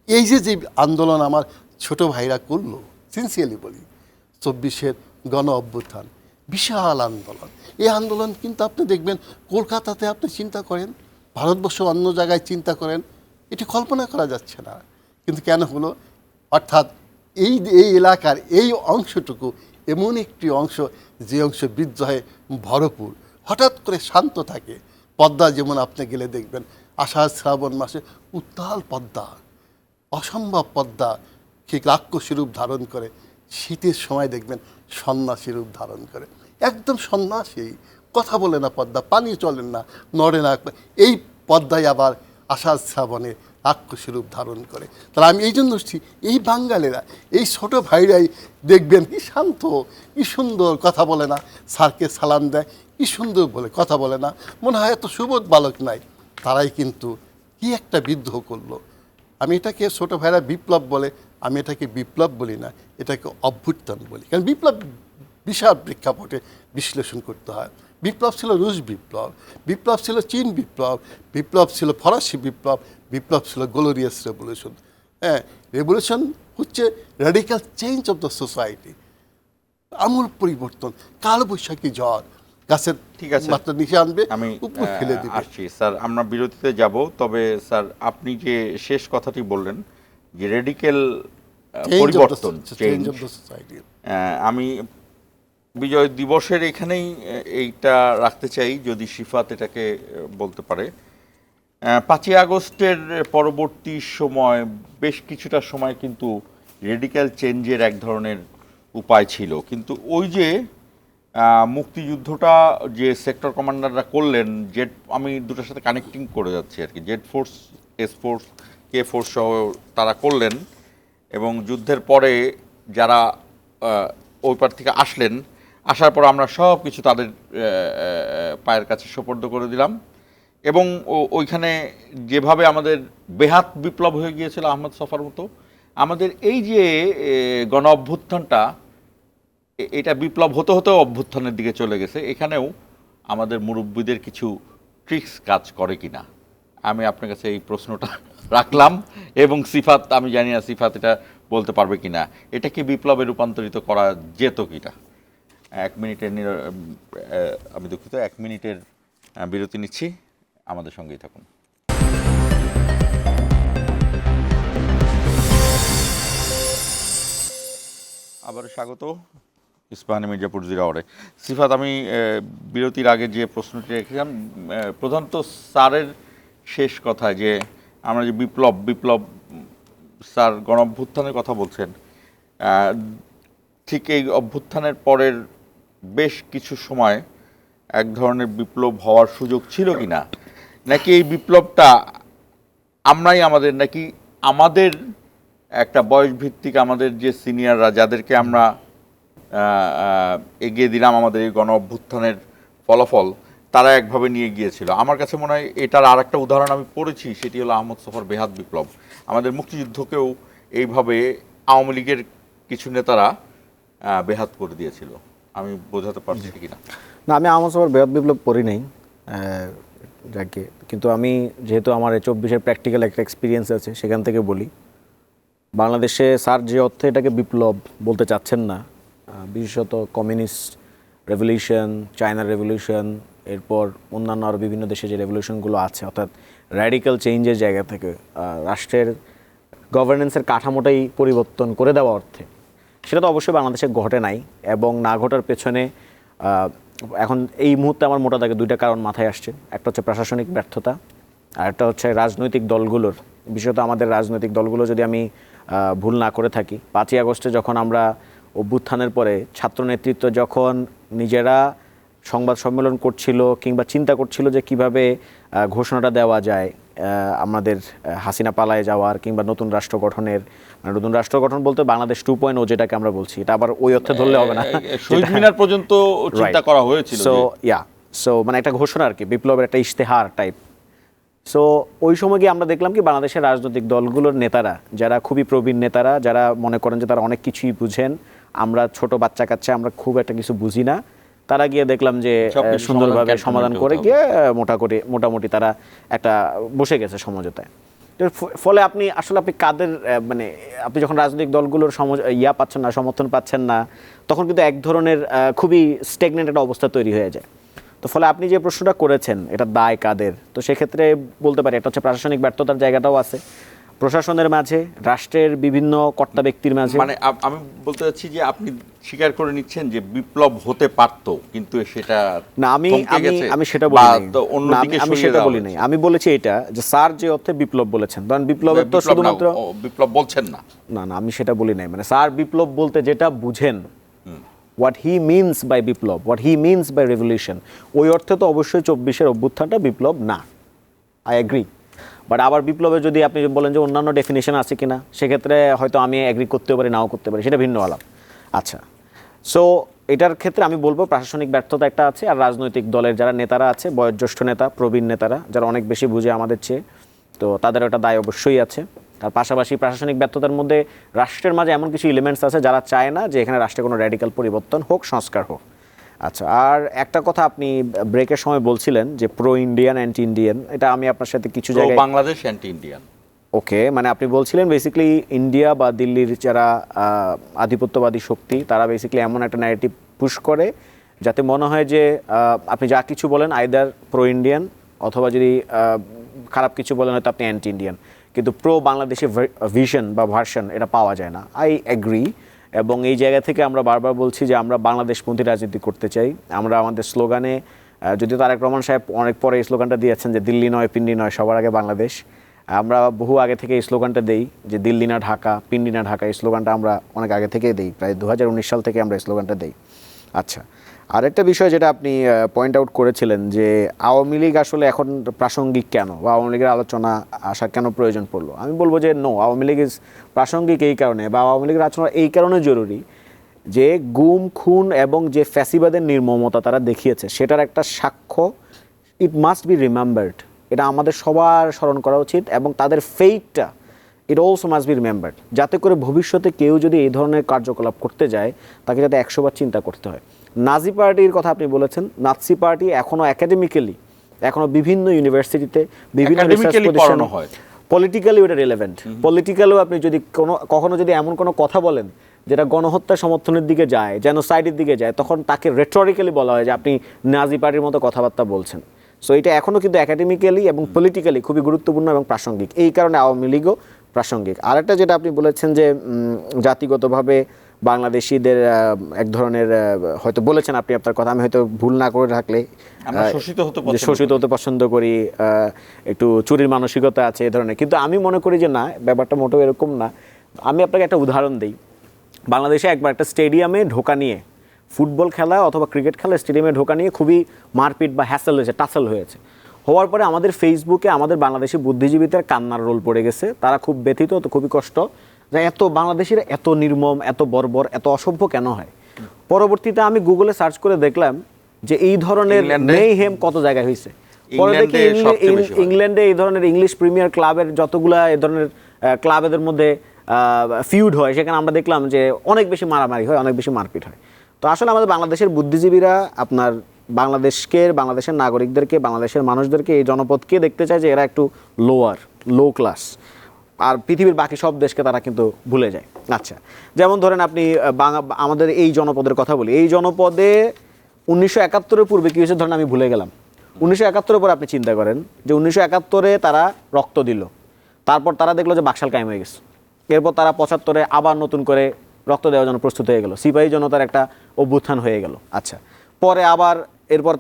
এই যে আন্দোলন আমার ছোট ভাইরা করলো, সিনসিয়ারলি বলি, 24-এর গণ অভ্যুত্থান, বিশাল আন্দোলন। এই আন্দোলন কিন্তু আপনি দেখবেন কলকাতাতে আপনি চিন্তা করেন, ভারতবর্ষ অন্য জায়গায় চিন্তা করেন, এটি কল্পনা করা যাচ্ছে না। কিন্তু কেন হলো? অর্থাৎ এই এলাকার এই অংশটুকু এমন একটি অংশ, যে অংশ বিদ্রোহে ভরপুর, হঠাৎ করে শান্ত থাকে। পদ্মা যেমন আপনি গেলে দেখবেন আষাঢ় শ্রাবণ মাসে উত্তাল পদ্মা, অসম্ভব পদ্মা ঠিক রাক্ষসী স্বরূপ ধারণ করে। শীতের সময় দেখবেন সন্ন্যাসী রূপ ধারণ করে, একদম সন্ন্যাসী, কথা বলে না পদ্মা, পানি চলে না, নড়ে না। এই পদ্মায় আবার আষাঢ় শ্রাবণে রাক্ষসী রূপ ধারণ করে। তাহলে আমি এই জন্য এই বাঙালিরা, এই ছোট ভাইরাই দেখবেন কি শান্ত, কি সুন্দর, কথা বলে না, স্যারকে সালাম দেয়, কি সুন্দর বলে, কথা বলে না, মনে হয় এত সুবোধ বালক নাই। তারাই কিন্তু কি একটা বিদ্রোহ করলো। আমি এটাকে ছোট ভাইরা বিপ্লব বলে, আমি এটাকে বিপ্লব বলি না, এটাকে অভ্যুত্থান বলি। কারণ বিপ্লব বিশাল প্রেক্ষাপটে বিশ্লেষণ করতে হয়। বিপ্লব ছিল রুশ বিপ্লব, বিপ্লব ছিল চীন বিপ্লব, বিপ্লব ছিল ফরাসি বিপ্লব, বিপ্লব ছিল গ্লোরিয়াস রেভলিউশন। হ্যাঁ, রেভলিউশন হচ্ছে radical change of the society, আমূল পরিবর্তন। কালবৈশাখী ঝড় গাছের ঠিক আছে, মাত্রা নিচে আনবে, আমি উপর ফেলে দিবে। আসছি স্যার, আমরা বিরতিতে যাব। তবে স্যার, আপনি যে শেষ কথাটি বললেন যে রেডিক্যাল পরিবর্তন, চেঞ্জ অফ দ্য সোসাইটি, আমি বিজয় দিবসের এখানেই এইটা রাখতে চাই, যদি শিফাত এটাকে বলতে পারে। 5ই আগস্টের পরবর্তী সময় বেশ কিছুটা সময় কিন্তু রেডিক্যাল চেঞ্জের এক ধরনের উপায় ছিল, কিন্তু ওই যে মুক্তিযুদ্ধটা যে সেক্টর কমান্ডাররা করলেন, জেড, আমি দুটোর সাথে কানেক্টিং করে যাচ্ছি আর কি, Z force, S force, K force সহ তারা করলেন, এবং যুদ্ধের পরে যারা ওই পার থেকে আসলেন, আসার পর আমরা সব কিছু তাদের পায়ের কাছে সোপর্দ করে দিলাম, এবং ওইখানে যেভাবে আমাদের বেহাত বিপ্লব হয়ে গিয়েছিল আহমদ সফার মতো, আমাদের এই যে গণ অভ্যুত্থানটা, এটা বিপ্লব হতে হতেও অভ্যুত্থানের দিকে চলে গেছে। এখানেও আমাদের মুরব্বীদের কিছু ট্রিক্স কাজ করে কিনা, আমি আপনার কাছে এই প্রশ্নটা রাখলাম, এবং সিফাত, আমি জানি না সিফাত এটা বলতে পারবে কিনা, এটা কি বিপ্লবে রূপান্তরিত করা যেত কিনা। 1 মিনিটের আমি দুঃখিত, 1 মিনিটের বিরতি নিচ্ছি, আমাদের সঙ্গেই থাকুন। আবার স্বাগত ইস্পাহানি মির্জাপুর জিরাওয়ারে। সিফাত, আমি বিরতির আগে যে প্রশ্নটি রেখেছিলাম, প্রধানত স্যারের শেষ কথা, যে আমরা যে বিপ্লব স্যার গণ অভ্যুত্থানের কথা বলছেন, ঠিক এই অভ্যুত্থানের পরের বেশ কিছু সময় এক ধরনের বিপ্লব হওয়ার সুযোগ ছিল কি না, নাকি এই বিপ্লবটা আমরাই নাকি আমাদের একটা বয়স ভিত্তিক আমাদের যে সিনিয়ররা, যাদেরকে আমরা এগিয়ে দিলাম আমাদের এই গণ অভ্যুত্থানের ফলাফল, তারা একভাবে নিয়ে গিয়েছিল। আমার কাছে মনে হয় এটার আর একটা উদাহরণ আমি পড়েছি, সেটি হলো আহমদ সফর বেহাত বিপ্লব। আমাদের মুক্তিযুদ্ধকেও এইভাবে আওয়ামী লীগের কিছু নেতারা বেহাত করে দিয়েছিল। আমি বোঝাতে পারছি কিনা? না, আমি আহমদ সফর বেহাত বিপ্লব পড়ি নাই যাকে, কিন্তু আমি যেহেতু আমার 24-এর প্র্যাকটিক্যাল একটা এক্সপিরিয়েন্স আছে, সেখান থেকে বলি, বাংলাদেশে স্যার যে অর্থে এটাকে বিপ্লব বলতে চাচ্ছেন না, বিশেষত কমিউনিস্ট রেভলিউশন, চায়না রেভলিউশন, এরপর অন্যান্য আরও বিভিন্ন দেশে যে রেভলিউশনগুলো আছে, অর্থাৎ র্যাডিক্যাল চেঞ্জের জায়গা থেকে রাষ্ট্রের গভর্নেন্সের কাঠামোটাই পরিবর্তন করে দেওয়া অর্থে, সেটা তো অবশ্যই বাংলাদেশে ঘটে নাই, এবং না ঘটার পেছনে এখন এই মুহূর্তে আমার মোটা দাগে 2টা কারণ মাথায় আসছে। একটা হচ্ছে প্রশাসনিক ব্যর্থতা, আর একটা হচ্ছে রাজনৈতিক দলগুলোর, বিশেষত আমাদের রাজনৈতিক দলগুলো, যদি আমি ভুল না করে থাকি, 5ই আগস্টে যখন আমরা অভ্যুত্থানের পরে ছাত্র নেতৃত্ব যখন নিজেরা সংবাদ সম্মেলন করছিল কিংবা চিন্তা করছিল যে কিভাবে ঘোষণাটা দেওয়া যায় আমাদের হাসিনা পালায় যাওয়ার কিংবা নতুন রাষ্ট্র গঠনের, মানে নতুন রাষ্ট্র গঠন বলতে বাংলাদেশ 2.0 যেটাকে আমরা বলছি, এটা আবার ওই অর্থে ধরলে হবে না, শহীদ মিনার পর্যন্ত চিন্তা করা হয়েছিল। সো মানে একটা ঘোষণা আর কি, বিপ্লবের একটা ইশতেহার টাইপ। সো ওই সময় গিয়ে আমরা দেখলাম কি, বাংলাদেশের রাজনৈতিক দলগুলোর নেতারা, যারা খুবই প্রবীণ নেতারা, যারা মনে করেন যে তারা অনেক কিছুই বুঝেন, আমরা ছোট বাচ্চা কাচ্চা, আমরা খুব একটা কিছু বুঝি না, তারা গিয়ে দেখলাম যে সুন্দরভাবে সমাধান করে গিয়ে মোটামুটি তারা একটা বসে গেছে সমঝোতায়। ফলে আপনি কাদের, মানে আপনি যখন রাজনৈতিক দলগুলোর পাচ্ছেন না, সমর্থন পাচ্ছেন না, তখন কিন্তু এক ধরনের খুবই স্টেগনেন্ট একটা অবস্থা তৈরি হয়ে যায়। তো ফলে আপনি যে প্রশ্নটা করেছেন, এটা দায় কাদের, তো সেক্ষেত্রে বলতে পারি এটা হচ্ছে প্রশাসনিক ব্যর্থতার জায়গাটাও আছে, প্রশাসনের মাঝে, রাষ্ট্রের বিভিন্ন কর্তা ব্যক্তির মাঝে। মানে আমি বলতে চাচ্ছি যে আপনি স্বীকার করে নিচ্ছেন যে বিপ্লব হতে পারতো, কিন্তু সেটা না, আমি সেটা বলি নাই, আমি বলেছি এটা যে স্যার যে অর্থে বিপ্লব বলেছেন, কারণ বিপ্লবের তো শুধুমাত্র বিপ্লব বলছেন না, না আমি সেটা বলি নাই, মানে স্যার বিপ্লব বলতে যেটা বুঝেন, what he means by biplob, what he means by revolution, ওই অর্থে তো অবশ্যই 24-এর অভ্যুত্থানটা বিপ্লব না, আই এগ্রি। বাট আবার বিপ্লবে যদি আপনি বলেন যে অন্যান্য ডেফিনেশন আছে কিনা, সেক্ষেত্রে হয়তো আমি এগ্রি করতেও পারি, নাও করতে পারি, সেটা ভিন্ন আলাপ। আচ্ছা, সো এটার ক্ষেত্রে আমি বলবো প্রশাসনিক ব্যর্থতা একটা আছে, আর রাজনৈতিক দলের যারা নেতারা আছে, বয়োজ্যেষ্ঠ নেতা, প্রবীণ নেতারা, যারা অনেক বেশি বুঝে আমাদের চেয়ে, তো তাদের একটা দায় অবশ্যই আছে। তার পাশাপাশি প্রশাসনিক ব্যর্থতার মধ্যে রাষ্ট্রের মাঝে এমন কিছু এলিমেন্টস আছে যারা চায় না যে এখানে রাষ্ট্রে কোনো র্যাডিক্যাল পরিবর্তন হোক, সংস্কার হোক। আচ্ছা, আর একটা কথা আপনি ব্রেকের সময় বলছিলেন যে প্রো ইন্ডিয়ান, অ্যান্টি ইন্ডিয়ান, এটা আমি আপনার সাথে কিছু জায়গায়, বাংলাদেশ অ্যান্টি ইন্ডিয়ান, ওকে, মানে আপনি বলছিলেন বেসিক্যালি ইন্ডিয়া বা দিল্লির যারা আধিপত্যবাদী শক্তি, তারা বেসিক্যালি এমন একটা ন্যারেটিভ পুশ করে যাতে মনে হয় যে আপনি যা কিছু বলেন আইদার প্রো ইন্ডিয়ান, অথবা যদি খারাপ কিছু বলেন হয়তো আপনি অ্যান্টি ইন্ডিয়ান, কিন্তু প্রো বাংলাদেশি ভিশন বা ভার্সন এটা পাওয়া যায় না। আই এগ্রি, এবং এই জায়গা থেকে আমরা বারবার বলছি যে আমরা বাংলাদেশপন্থী রাজনীতি করতে চাই। আমরা আমাদের স্লোগানে, যদি তারেক রহমান সাহেব অনেক পরে এই স্লোগানটা দিয়েছেন যে দিল্লি নয় পিন্ডি নয় সবার আগে বাংলাদেশ, আমরা বহু আগে থেকে এই স্লোগানটা দেই যে দিল্লি না ঢাকা, পিন্ডি না ঢাকা, এই স্লোগানটা আমরা অনেক আগে থেকেই দিই, প্রায় 2019 সাল থেকে আমরা এই স্লোগানটা দিই। আচ্ছা, আরেকটা বিষয় যেটা আপনি পয়েন্ট আউট করেছিলেন যে আওয়ামী লীগ আসলে এখন প্রাসঙ্গিক কেন, বা আওয়ামী লীগের আলোচনা আসা কেন প্রয়োজন পড়লো, আমি বলবো যে নো, আওয়ামী লীগ ইজ প্রাসঙ্গিক এই কারণে, বা আওয়ামী লীগের আলোচনা এই কারণে জরুরি যে গুম খুন এবং যে ফ্যাসিবাদের নির্মমতা তারা দেখিয়েছে সেটার একটা সাক্ষ্য, ইট মাস্ট বি রিমেম্বার্ড, এটা আমাদের সবার স্মরণ করা উচিত, এবং তাদের ফেইটটা it also must be remembered, যাতে করে ভবিষ্যতে কেউ যদি এই ধরনের কার্যকলাপ করতে যায় তাকে যাতে 100 বার চিন্তা করতে হয়। নাজি পার্টির কথা আপনি বলেছেন, নাৎসি পার্টি এখনও একাডেমিক্যালি, এখনও বিভিন্ন ইউনিভার্সিটিতে বিভিন্ন রিসার্চ প্রতিষ্ঠানে হয়, পলিটিক্যালি ওটা রিলেভেন্ট, পলিটিক্যালিও আপনি যদি কখনো যদি এমন কোনো কথা বলেন যেটা গণহত্যা সমর্থনের দিকে যায়, জেনোসাইডের দিকে যায়, তখন তাকে রেটরিক্যালি বলা হয় যে আপনি নাজি পার্টির মতো কথাবার্তা বলছেন। সো এটা এখনও কিন্তু একাডেমিক্যালি এবং পলিটিক্যালি খুবই গুরুত্বপূর্ণ এবং প্রাসঙ্গিক, এই কারণে আওয়ামী লীগও প্রাসঙ্গিক। আরেকটা যেটা আপনি বলেছেন যে জাতিগতভাবে বাংলাদেশিদের এক ধরনের, হয়তো বলেছেন আপনি আপনার কথা, আমি হয়তো ভুল না করে থাকলে, শোষিত হতে পছন্দ করি, একটু চুরির মানসিকতা আছে এ ধরনের, কিন্তু আমি মনে করি যে না, ব্যাপারটা মোটেও এরকম না। আমি আপনাকে একটা উদাহরণ দিই। বাংলাদেশে একবার একটা স্টেডিয়ামে ঢোকা নিয়ে, ফুটবল খেলা অথবা ক্রিকেট খেলা স্টেডিয়ামে ঢোকা নিয়ে খুবই মারপিট বা হ্যাসেল হয়েছে, টাসেল হয়েছে। হওয়ার পরে আমাদের ফেসবুকে আমাদের বাংলাদেশি বুদ্ধিজীবীদের কান্নার রোল পড়ে গেছে, তারা খুব ব্যথিত, তো খুবই কষ্ট যে এত বাংলাদেশিরা এত নির্মম, এত বর্বর, এত অসভ্য কেন হয়। পরবর্তীতে আমি গুগলে সার্চ করে দেখলাম যে এই ধরনের মেইহেম কত জায়গায় হয়েছে। পরে দেখি ইংল্যান্ডে এই ধরনের ইংলিশ প্রিমিয়ার ক্লাবের যতগুলা এই ধরনের ক্লাব এদের মধ্যে ফিউড হয়, সেখানে আমরা দেখলাম যে অনেক বেশি মারামারি হয়, অনেক বেশি মারপিট হয়। তো আসলে আমাদের বাংলাদেশের বুদ্ধিজীবীরা আপনার বাংলাদেশের নাগরিকদেরকে, বাংলাদেশের মানুষদেরকে, এই জনপদকে দেখতে চায় যে এরা একটু লো ক্লাস, আর পৃথিবীর বাকি সব দেশকে তারা কিন্তু ভুলে যায়। আচ্ছা, যেমন ধরেন আপনি আমাদের এই জনপদের কথা বলি, এই জনপদে 1971-এর পূর্বে কী হয়েছে ধরেন আমি ভুলে গেলাম। 1971-এর পরে আপনি চিন্তা করেন যে 1971-এ তারা রক্ত দিল, তারপর তারা দেখলো যে বাকশাল কায়েম হয়ে গেছে, এরপর তারা 75-এ আবার নতুন করে রক্ত দেওয়ার জন্য প্রস্তুত হয়ে গেল, সিপাহী জনতার একটা অভ্যুত্থান হয়ে গেল। আচ্ছা, পরে আবার এরপর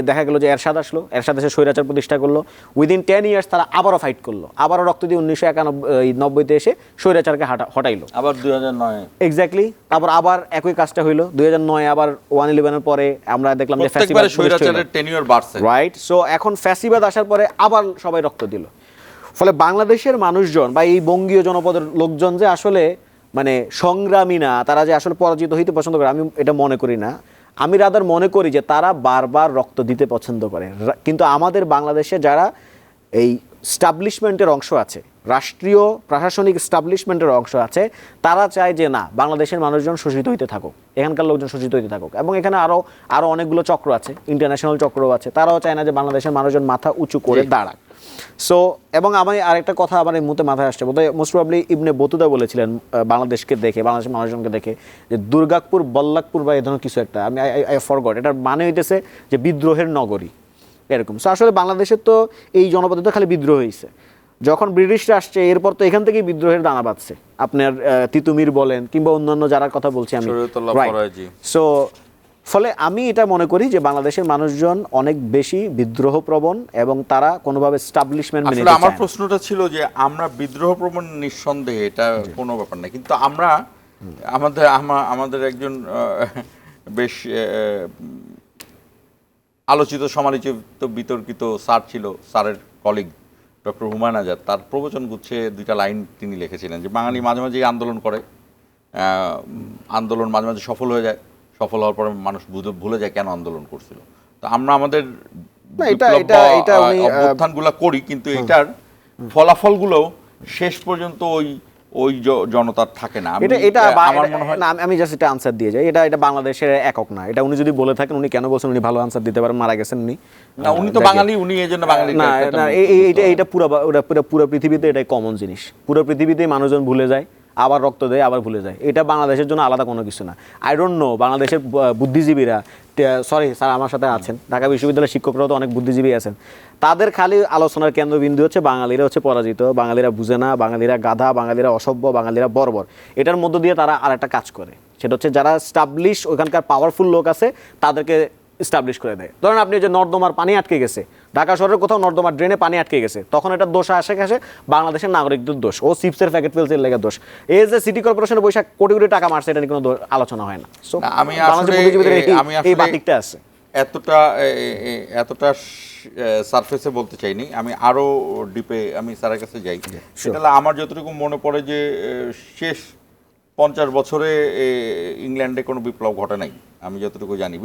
দেখা গেল যে এরশাদ আসলো, এরশাদ এসে স্বৈরাচার প্রতিষ্ঠা করলো, উইদিন 10 ইয়ার্স তারা আবারও ফাইট করলো, আবারও রক্ত দিয়ে 1991-90-তে এসে স্বৈরাচারকে হটাইলো, আবার 2009 এক্স্যাক্টলি, তারপর আবার একই কাজটা হইলো 2009 আবার 111-এর পরে আমরা দেখলাম যে ফ্যাসিবাদ স্বৈরাচারের টেনিউর বাড়ছে, রাইট। সো এখন ফ্যাসিবাদ আসার পরে আবার সবাই রক্ত দিল। ফলে বাংলাদেশের মানুষজন বা এই বঙ্গীয় জনপদের লোকজন যে আসলে মানে সংগ্রামী না, তারা যে আসলে পরাজিত হইতে পছন্দ করে, আমি এটা মনে করি না। আমি রাদার মনে করি যে তারা বারবার রক্ত দিতে পছন্দ করে, কিন্তু আমাদের বাংলাদেশে যারা এই স্টাবলিশমেন্টের অংশ আছে, রাষ্ট্রীয় প্রশাসনিক স্টাবলিশমেন্টের অংশ আছে, তারা চায় যে না, বাংলাদেশের মানুষজন শোষিত হইতে থাকুক, এখানকার লোকজন শোষিত হইতে থাকুক, এবং এখানে আরও অনেকগুলো চক্র আছে, ইন্টারন্যাশনাল চক্রও আছে, তারাও চায় না যে বাংলাদেশের মানুষজন মাথা উঁচু করে দাঁড়াক। সো এবং আমি আরেকটা কথা আমার এই মুহূর্তে মাথায় আসছে, বোধহয় মোস্ট প্রবাবলি ইবনে বতুতা বলেছিলেন বাংলাদেশকে দেখে, বাংলাদেশের মানুষজনকে দেখে, যে দুর্গাপুর বল্লাকপুর বা এই ধরনের কিছু একটা, আমি আই ফরগট, এটার মানে হইতেছে যে বিদ্রোহের নগরী এরকম। সো আসলে বাংলাদেশের তো এই জনপদে তো খালি বিদ্রোহ হয়েছে, যখন ব্রিটিশরা আসছে এরপর তো এখান থেকেই বিদ্রোহের দানা বাঁধছে, আপনার তিতুমির বলেন কিংবা অন্যান্য যারা কথা বলছি আমি, সো ফলে আমি এটা মনে করি যে বাংলাদেশের মানুষজন অনেক বেশি বিদ্রোহ প্রবণ এবং তারা কোনোভাবে এস্টাবলিশমেন্ট মেনে নিতে চায় না। আমার প্রশ্নটা ছিল যে আমরা বিদ্রোহ প্রবণ নিঃসন্দেহে, এটা কোনো ব্যাপার না, কিন্তু আমরা আমাদের একজন বেশ আলোচিত সমালোচিত বিতর্কিত স্যার ছিল, স্যারের কলিগ ডক্টর হুমায়ুন আজাদ, তার প্রবচন গুচ্ছে 2টা লাইন তিনি লিখেছিলেন যে বাঙালি মাঝে মাঝে আন্দোলন করে, আন্দোলন মাঝে মাঝে সফল হয়ে যায়, সফল হওয়ার পরে মানুষ ভুলে যায় কেন আন্দোলন করছিল। তো আমরা আমাদের অভ্যুত্থানগুলো করি, কিন্তু এটার ফলাফলগুলো শেষ পর্যন্ত ওই জনতার থাকে না। আমার মনে হয় আমি জাস্ট এটা আনসার দিয়ে যাই, এটা বাংলাদেশের একক না, এটা উনি যদি বলে থাকেন, উনি কেন বলছেন, উনি ভালো আনসার দিতে পারেন, মারা গেছেন উনি, না উনি তো বাঙালি, উনি এইজন্য বাঙালি না, এইটা পুরো পৃথিবীতে এটাই কমন জিনিস, পুরো পৃথিবীতেই মানুষজন ভুলে যায়, আবার রক্ত দেয়, আবার ভুলে যায়। এটা বাংলাদেশের জন্য আলাদা কোনো কিছু না। আই ডোন্ট নো বাংলাদেশের বুদ্ধিজীবীরা, সরি স্যার আমার সাথে আছেন, ঢাকা বিশ্ববিদ্যালয়ের শিক্ষকরাও তো অনেক বুদ্ধিজীবী আছেন, তাদের খালি আলোচনার কেন্দ্রবিন্দু হচ্ছে বাঙালিরা হচ্ছে পরাজিত, বাঙালিরা বুঝে না, বাঙালিরা গাধা, বাঙালিরা অসভ্য, বাঙালিরা বর্বর। এটার মধ্য দিয়ে তারা আর একটা কাজ করে, সেটা হচ্ছে যারা স্টাবলিশ ওইখানকার পাওয়ারফুল লোক আছে তাদেরকে স্টাবলিশ করে দেয়। ধরেন আপনি যে নর্দমার পানি আটকে গেছে, ঢাকা শহরের কোথাও নর্দমার ড্রেনে পানি আটকে গেছে, তখন এটা দোষ আসে বাংলাদেশের নাগরিকদের দোষ, ও চিপসের প্যাকেট ফেলছে লেগে দোষ। এই যে সিটি কর্পোরেশনের বৈশাখ কোটি কোটি টাকা মারছে, এটা নিয়ে কোনো আলোচনা হয় না। So, না, আমি বাংলাদেশের আসলে বুদ্ধিজীবীদের আমি এই আসলে বাতিকটা আছে। এতটা সারফেসে বলতে চাইনি, আমি আরো ডিপে আমি স্যারের কাছে যাই। সেটা হলো আমার যতটুকু মনে পড়ে যে শেষ 50 বছরে ইংল্যান্ডে কোনো বিপ্লব ঘটে নাই আমি যতটুকু জানি,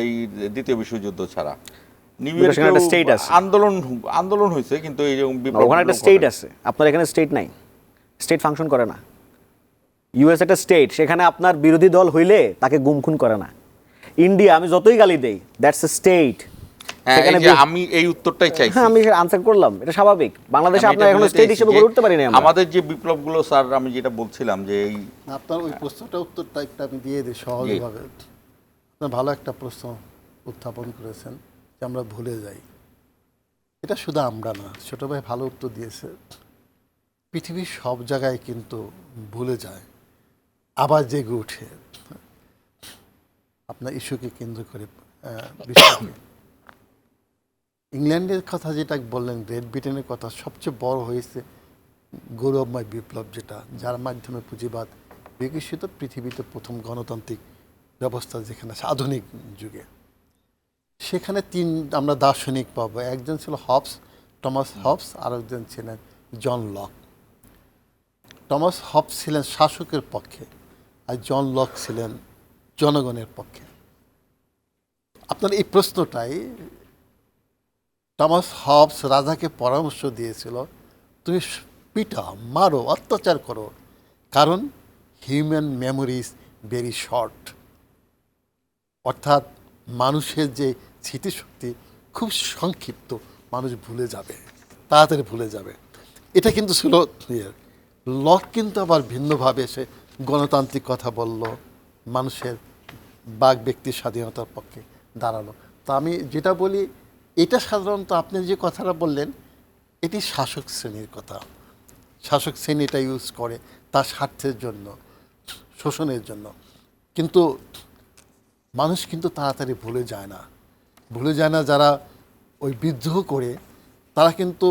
এই দ্বিতীয় বিশ্বযুদ্ধ ছাড়া। নিউ সেখানে একটা state ইয়র্কে আছে। আন্দোলন হয়েছে, কিন্তু এই বিপ্লব ওখানে একটা স্টেট আছে, আপনার এখানে স্টেট নাই, স্টেট ফাংশন করে না। ইউএস একটা স্টেট, সেখানে আপনার বিরোধী দল হইলে তাকে গুমখুন করে না। ইন্ডিয়া আমি যতই গালি দেই, দ্যাটস এ স্টেট। হ্যাঁ, এই যে আমি এই উত্তরটাই চাইছি। হ্যাঁ, আমি আনসার করলাম, এটা স্বাভাবিক। বাংলাদেশে আমি আপনার এটা এখন বলতে স্টেট চাইছি হিসেবে যে গড়ে উঠতে পারি না আমরা। আমাদের যে বিপ্লবগুলো স্যার, আমি যেটা বলছিলাম যে এই আপনার ওই প্রশ্নটা উত্তরটা একটা আমি দিয়ে দিই সহজভাবে। আপনার ভালো একটা প্রশ্ন উত্থাপন করেছেন যে আমরা ভুলে যাই। এটা শুধু আমরা না, ছোট ভাই ভালো উত্তর দিয়েছে। পৃথিবীর সব জায়গায় কিন্তু ভুলে যায়, আবার জেগে ওঠে আপনার ইস্যুকে কেন্দ্র করে বিশ্বকে। ইংল্যান্ডের কথা যেটা বললেন, গ্রেট ব্রিটেনের কথা, সবচেয়ে বড় হয়েছে গৌরবময় বিপ্লব, যেটা যার মাধ্যমে পুঁজিবাদ বিকশিত পৃথিবীতে প্রথম গণতান্ত্রিক ব্যবস্থা যেখানে আছে আধুনিক যুগে। সেখানে আমরা দার্শনিক পাবো। একজন ছিল টমাস হবস, আর একজন ছিলেন জন লক। টমাস হবস ছিলেন শাসকের পক্ষে, আর জন লক ছিলেন জনগণের পক্ষে। আপনার এই প্রশ্নটাই, টমাস হবস রাজাকে পরামর্শ দিয়েছিল, তুমি পিটাও, মারো, অত্যাচার করো, কারণ human memory is very short. অর্থাৎ মানুষের যে স্মৃতিশক্তি খুব সংক্ষিপ্ত, মানুষ ভুলে যাবে, তাড়াতাড়ি ভুলে যাবে। এটা কিন্তু ছিল লক। কিন্তু আবার ভিন্নভাবে এসে গণতান্ত্রিক কথা বলল, মানুষের বাক ব্যক্তির স্বাধীনতার পক্ষে দাঁড়ালো। তো আমি যেটা বলি, এটা সাধারণত আপনি যে কথাটা বললেন, এটি শাসক শ্রেণীর কথা। শাসক শ্রেণী এটা ইউজ করে তার স্বার্থের জন্য, শোষণের জন্য। কিন্তু মানুষ কিন্তু তাড়াতাড়ি ভুলে যায় না। ভুলে যায় না যারা ওই বিদ্রোহ করে, তারা কিন্তু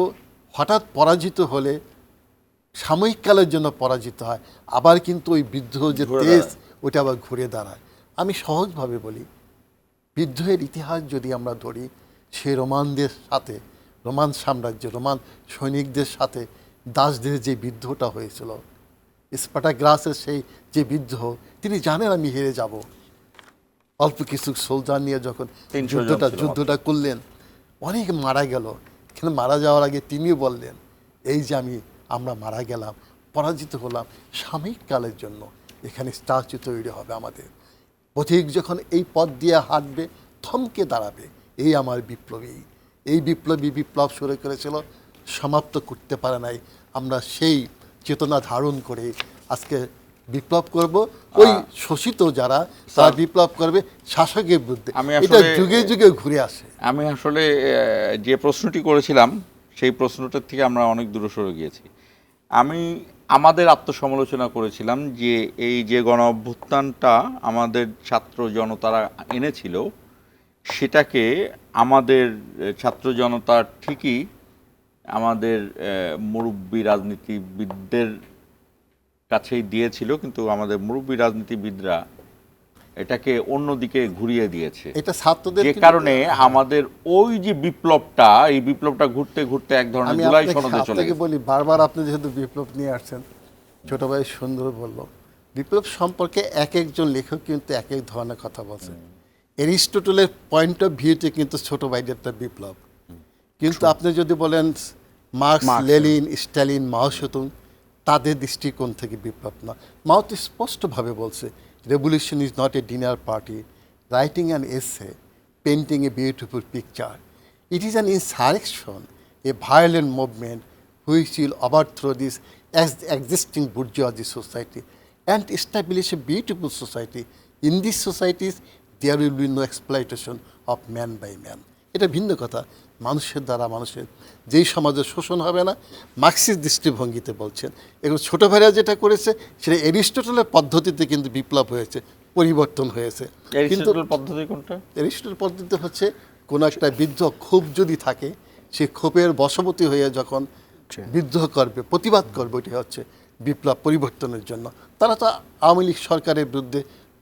হঠাৎ পরাজিত হলে সাময়িককালের জন্য পরাজিত হয়, আবার কিন্তু ওই বিদ্রোহ যে তেজ, ওইটা আবার ঘুরে দাঁড়ায়। আমি সহজভাবে বলি, বিদ্রোহের ইতিহাস যদি আমরা ধরি, সে রোমানদের সাথে, রোমান সাম্রাজ্য, রোমান সৈনিকদের সাথে দাসদের যে বিদ্রোহটা হয়েছিল, স্পার্টাক্রাসের সেই যে বিদ্রোহ, তিনি জানেন আমি হেরে যাব। অল্প কিছু সোলজার নিয়ে যখন যুদ্ধটা করলেন, অনেক মারা গেল। কিন্তু মারা যাওয়ার আগে তিনিও বললেন, এই যে আমরা মারা গেলাম, পরাজিত হলাম, সাময়িককালের জন্য এখানে স্ট্যাচু তৈরি হবে আমাদের। পথিক যখন এই পথ দিয়ে হাঁটবে, থমকে দাঁড়াবে, এই আমার বিপ্লবী। এই বিপ্লব শুরু করেছিল, সমাপ্ত করতে পারে নাই। আমরা সেই চেতনা ধারণ করে আজকে বিপ্লব করব। ওই শোষিত যারা, তারা বিপ্লব করবে শাসকের বিরুদ্ধে। এটা যুগে যুগে ঘুরে আসে। আমি আসলে যে প্রশ্নটি করেছিলাম, সেই প্রশ্নটার থেকে আমরা অনেক দূরে সরে গিয়েছি। আমি আমাদের আত্মসমালোচনা করেছিলাম যে এই যে গণ অভ্যুত্থানটা আমাদের ছাত্র জনতারা এনেছিল, সেটাকে আমাদের ছাত্র জনতা ঠিকই আমাদের মুরব্বী রাজনীতিবিদদের কাছেই দিয়েছিল, কিন্তু আমাদের মুরব্বী রাজনীতিবিদরা এটাকে অন্যদিকে ঘুরিয়ে দিয়েছে। এটা ছাত্রদের, যে কারণে আমাদের ওই যে বিপ্লবটা, এই বিপ্লবটা ঘুরতে ঘুরতে এক ধরনের জুলাই সনদে চলে গেছে। বলি বারবার, আপনি যেহেতু বিপ্লব নিয়ে আসছেন, ছোট ভাই সুন্দর বলল, বিপ্লব সম্পর্কে এক একজন লেখক কিন্তু এক এক ধরনের কথা বলছেন। এরিস্টটলের পয়েন্ট অফ ভিউতে কিন্তু ছোট ভাইদেরটা বিপ্লব, কিন্তু আপনি যদি বলেন মার্কস, লেনিন, স্ট্যালিন, মাও সেতুং, তাদের দৃষ্টিকোণ থেকে বিপ্লব না। মাও তো স্পষ্টভাবে বলছে, revolution is not a dinner party, writing an essay, painting a beautiful picture. It is an insurrection, a violent movement which will overthrow this existing bourgeoisie society and establish a beautiful society. In these societies, there will be no exploitation of man by man. এটা ভিন্ন কথা, মানুষের দ্বারা মানুষের যেই সমাজে শোষণ হবে না, মার্ক্সিস্ট দৃষ্টিভঙ্গিতে বলছেন। এগুলো ছোটো ভাইরা যেটা করেছে সেটা এরিস্টটলের পদ্ধতিতে কিন্তু বিপ্লব হয়েছে, পরিবর্তন হয়েছে। কিন্তু অ্যারিস্টটল পদ্ধতি কোনটা? এরিস্টটল পদ্ধতি হচ্ছে কোনো একটা বিদ্রোহ ক্ষোভ যদি থাকে, সেই ক্ষোভের বশবর্তী হয়ে যখন বিদ্রোহ করবে, প্রতিবাদ করবে, ওইটা হচ্ছে বিপ্লব পরিবর্তনের জন্য। তারা তো আওয়ামী লীগ সরকারের বিরুদ্ধে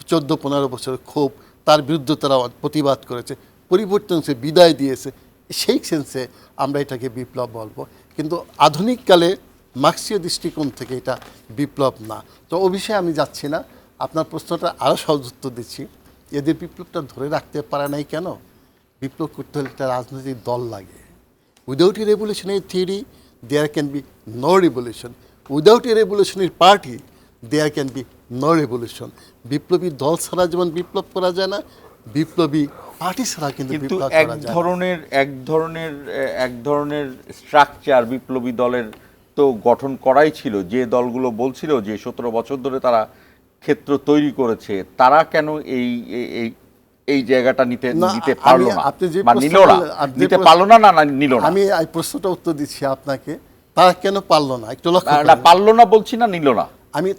14-15 বছর ক্ষোভ, তার বিরুদ্ধে তারা প্রতিবাদ করেছে, পরিবর্তন সে বিদায় দিয়েছে। সেই সেন্সে আমরা এটাকে বিপ্লব বলবো, কিন্তু আধুনিককালে মার্ক্সীয় দৃষ্টিকোণ থেকে এটা বিপ্লব না। তো ও বিষয়ে আমি যাচ্ছি না, আপনার প্রশ্নটা আরও সহজ উত্তর দিচ্ছি। এদের বিপ্লবটা ধরে রাখতে পারে নাই কেন? বিপ্লব করতে হলে একটা রাজনৈতিক দল লাগে। Without a revolutionary theory there can be no revolution, without a revolutionary party there can be no revolution. বিপ্লবী দল ছাড়া যেমন বিপ্লব করা যায় না, বিপ্লবী পার্টি ছাড়া কিন্তু কিন্তু বিপ্লব এক করা যায় না। ধরনের স্ট্রাকচার বিপ্লবী দলের তো গঠন করাই ছিল। যে দলগুলো বলছিল যে 17 বছর ধরে তারা ক্ষেত্র তৈরি করেছে, তারা কেন এই এই এই জায়গাটা নিতে পারলো না, আপনি যে বা নিল না, নিতে পারলো না, না নিল না? আমি এই প্রশ্নটা উত্তর দিচ্ছি আপনাকে, তারা কেন পারলো না একটু লক্ষ্য না, করেন। পারলো না বলছি না, নিল না।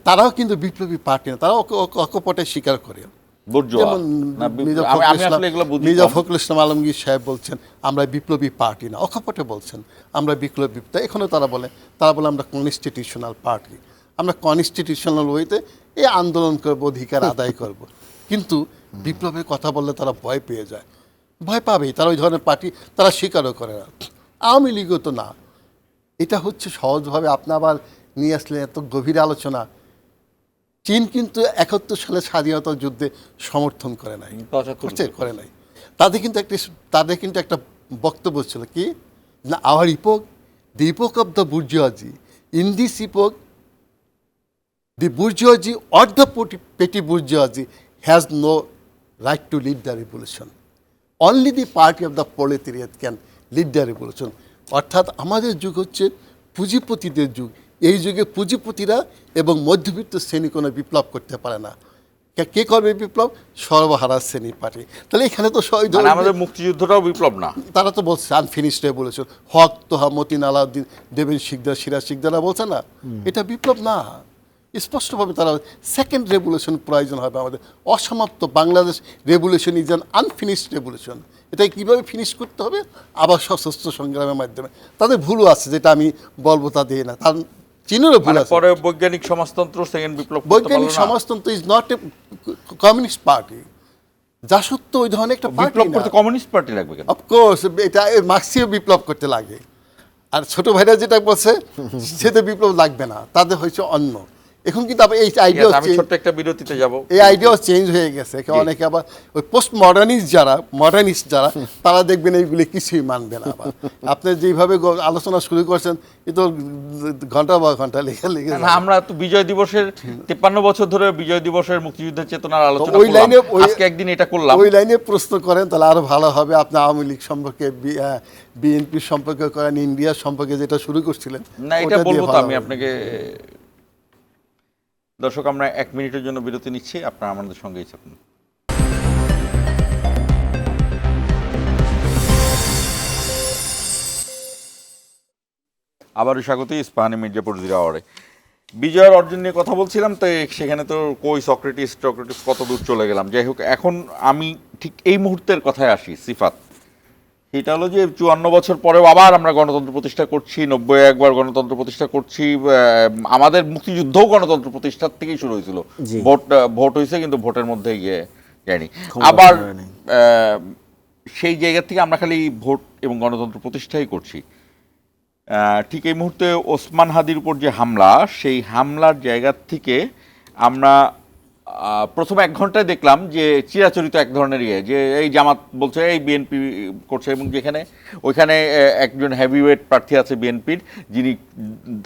তারাও কিন্তু বিপ্লবী পার্টি না, তারাও অকপটে স্বীকার করে। বুর্জোয়া। যেমন না, আমি আসলে এগুলো বুঝি মির্জা কম। ফখরুল ইসলাম আলমগীর সাহেব বলছেন আমরা বিপ্লবী পার্টি না, অকপটে বলছেন আমরা বিপ্লবী। এখনও তারা বলে আমরা কনস্টিটিউশনাল পার্টি, আমরা কনস্টিটিউশনাল ওয়েতে এই আন্দোলন করব, অধিকার আদায় করব। কিন্তু বিপ্লবের কথা বললে তারা ভয় পেয়ে যায়, ভয় পাবেই, তারা ওই ধরনের পার্টি তারা স্বীকারও করে না। আওয়ামী লীগও তো না। এটা হচ্ছে সহজভাবে আপনি আবার নিয়ে আসলে এত গভীর আলোচনা। চীন কিন্তু 71 সালে স্বাধীনতা যুদ্ধে সমর্থন করে নাই, 75 করে নাই। তাদের কিন্তু একটা বক্তব্য ছিল কি না, our epoch, the epoch of the bourgeoisie, in this epoch the bourgeoisie or the petty bourgeoisie has no right to lead the revolution. Only the party of the proletariat can lead the revolution. অর্থাৎ আমাদের যুগ হচ্ছে পুঁজিপতিদের যুগ। এই যুগে পুঁজিপতিরা এবং মধ্যবিত্ত শ্রেণী কোনো বিপ্লব করতে পারে না। কে করবে বিপ্লব? সর্বহারা শ্রেণী পার্টি। তাহলে এখানে তো আমাদের মুক্তিযুদ্ধটাও বিপ্লব না। তারা তো বলছে আনফিনিশড রেভলিউশন, হক তোহা মতিন আলাউদ্দিন, দেবেন শিকদার, সিরাজ শিকদারা বলছে না, এটা বিপ্লব না। স্পষ্টভাবে তারা সেকেন্ড রেভলিউশন প্রয়োজন হবে আমাদের, অসমাপ্ত Bangladesh revolution is an unfinished revolution. এটাই কীভাবে ফিনিশ করতে হবে? আবার সশস্ত্র সংগ্রামের মাধ্যমে। তাদের ভুলও আছে, যেটা আমি বলবো তা দিয়ে না, তার চীনেরও ভুল আছে। পরে বৈজ্ঞানিক সমাজতন্ত্র সেকেন্ড বিপ্লব, বৈজ্ঞানিক সমাজতন্ত্র is not a communist party. যা সত্য ওই ধরনের একটা বিপ্লব করতে কমিউনিস্ট পার্টি লাগবে কেন? অফকোর্স এটা মার্ক্সীয় বিপ্লব করতে লাগে। আর ছোট ভাইরা যেটা বলছে সেটা বিপ্লব লাগবে না, তাদের হয়েছে অন্য। এখন কিন্তু আবার এই আইডিয়া, আমি ছোট্ট একটা বিরতিতে যাব, এই আইডিয়াও চেঞ্জ হয়ে গেছে। অনেকে আবার ওই পোস্ট মডার্নিস্ট যারা তারা দেখবেন এইগুলি কিছুই মানবে না। আবার আপনি যেইভাবে আলোচনা শুরু করছেন, এ তো ঘন্টা বা ঘন্টা লেগে আমরা তো বিজয় দিবসের 53 বছর ধরে বিজয় দিবসের মুক্তিযুদ্ধের চেতনার আলোচনা ওই লাইনে আজকে একদিন এটা করলাম। ওই লাইনে প্রশ্ন করেন তাহলে আরো ভালো হবে। আপনি আওয়ামী লীগ সম্পর্কে, বিএনপি সম্পর্কে করেন, ইন্ডিয়া সম্পর্কে যেটা শুরু করছিলেন না, এটা বলবো তো আমি আপনাকে। দর্শক, আমরা 1 মিনিটের জন্য বিরতি নিচ্ছি, আপনারা আমাদের সঙ্গেই থাকুন। আবারও স্বাগতই ইস্পাহানি মির্জাপুর জিরো আওয়ারে। বিজয়ের অর্জন নিয়ে কথা বলছিলাম, তো সেখানে তো কই সক্রেটিস কত দূর চলে গেলাম। যাই হোক, এখন আমি ঠিক এই মুহূর্তের কথায় আসি। সিফাত, এটা হলো যে 54 বছর পরেও আবার আমরা গণতন্ত্র প্রতিষ্ঠা করছি, 90 একবার গণতন্ত্র প্রতিষ্ঠা করছি। আমাদের মুক্তিযুদ্ধও গণতন্ত্র প্রতিষ্ঠার থেকেই শুরু হয়েছিল। ভোট হয়েছে, কিন্তু ভোটের মধ্যে গিয়ে যায়নি। আবার সেই জায়গা থেকে আমরা খালি ভোট এবং গণতন্ত্র প্রতিষ্ঠাই করছি। ঠিক এই মুহূর্তে ওসমান হাদির উপর যে হামলা, সেই হামলার জায়গা থেকে আমরা প্রথম 1 ঘন্টায় দেখলাম যে চিরাচরিত এক ধরনের যে এই জামাত বলছে এই বিএনপি করছে, এবং যেখানে ওইখানে একজন হেভিওয়েট প্রার্থী আছে বিএনপির, যিনি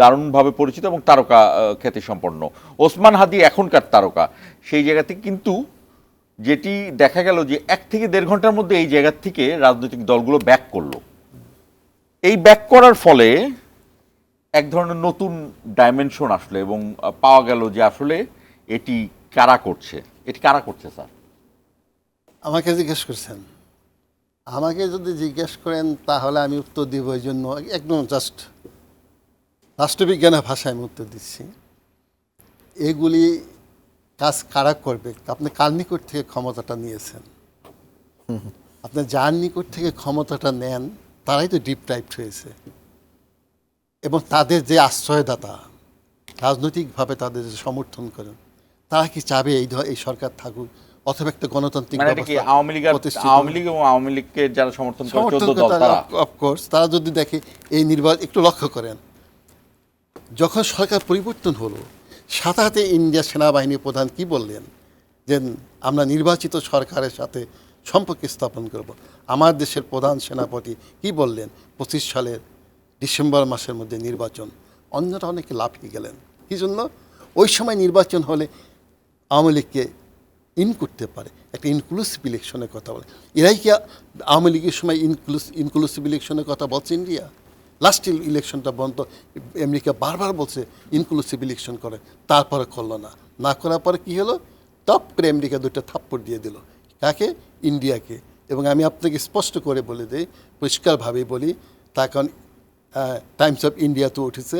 দারুণভাবে পরিচিত এবং তারকা খ্যাতি সম্পন্ন। ওসমান হাদি এখনকার তারকা। সেই জায়গা থেকে কিন্তু যেটি দেখা গেল যে 1 থেকে 1.5 ঘন্টার মধ্যে এই জায়গা থেকে রাজনৈতিক দলগুলো ব্যাক করলো। এই ব্যাক করার ফলে এক ধরনের নতুন ডাইমেনশন আসলো এবং পাওয়া গেল যে আসলে এটি কারা করছে, স্যার? আমাকে জিজ্ঞেস করছেন, আমাকে যদি জিজ্ঞেস করেন তাহলে আমি উত্তর দিব এই জন্য একদম জাস্ট রাষ্ট্রবিজ্ঞানের ভাষায় আমি উত্তর দিচ্ছি। এগুলি কাজ কারা করবে? আপনি কার নিকট থেকে ক্ষমতাটা নিয়েছেন? আপনি যার নিকট থেকে ক্ষমতাটা নেন তারাই তো ডিপ্রাইভড হয়েছে, এবং তাদের যে আশ্রয়দাতা রাজনৈতিকভাবে তাদের যে সমর্থন করেন, তারা কি চাবে এই সরকার থাকুক অথবা একটা গণতান্ত্রিক মানে এটা কি ব্যবস্থা আওয়ামী লীগ প্রতিষ্ঠিত এবং আওয়ামী লীগকে যারা সমর্থন করে 14 দল তারা? অফকোর্স তারা যদি দেখে এই নির্বাচন, একটু লক্ষ্য করেন, যখন সরকার পরিবর্তন হলো সাথে সাথে ইন্ডিয়া সেনাবাহিনী প্রধান কি বললেন যে আমরা নির্বাচিত সরকারের সাথে সম্পর্ক স্থাপন করব। আমার দেশের প্রধান সেনাপতি কি বললেন? 25 সালের ডিসেম্বর মাসের মধ্যে নির্বাচন। অন্যরা অনেকে লাফিয়ে গেলেন। কি জন্য? ওই সময় নির্বাচন হলে আওয়ামী লীগকে ইন করতে পারে, একটা ইনক্লুসিভ ইলেকশনের কথা বলে। এরাই কি আওয়ামী লীগের সময় ইনক্লুসিভ ইলেকশনের কথা বলছে ইন্ডিয়া? লাস্ট ইলেকশনটা বন্ধ, আমেরিকা বারবার বলছে ইনক্লুসিভ ইলেকশন করে, তারপরে করলো না। না করার পরে কী হলো? টপ করে আমেরিকা দুটো থাপ্পড় দিয়ে দিল। কাকে? ইন্ডিয়াকে। এবং আমি আপনাকে স্পষ্ট করে বলে দিই, পরিষ্কারভাবেই বলি, তার কারণ টাইমস অফ ইন্ডিয়া তো উঠেছে,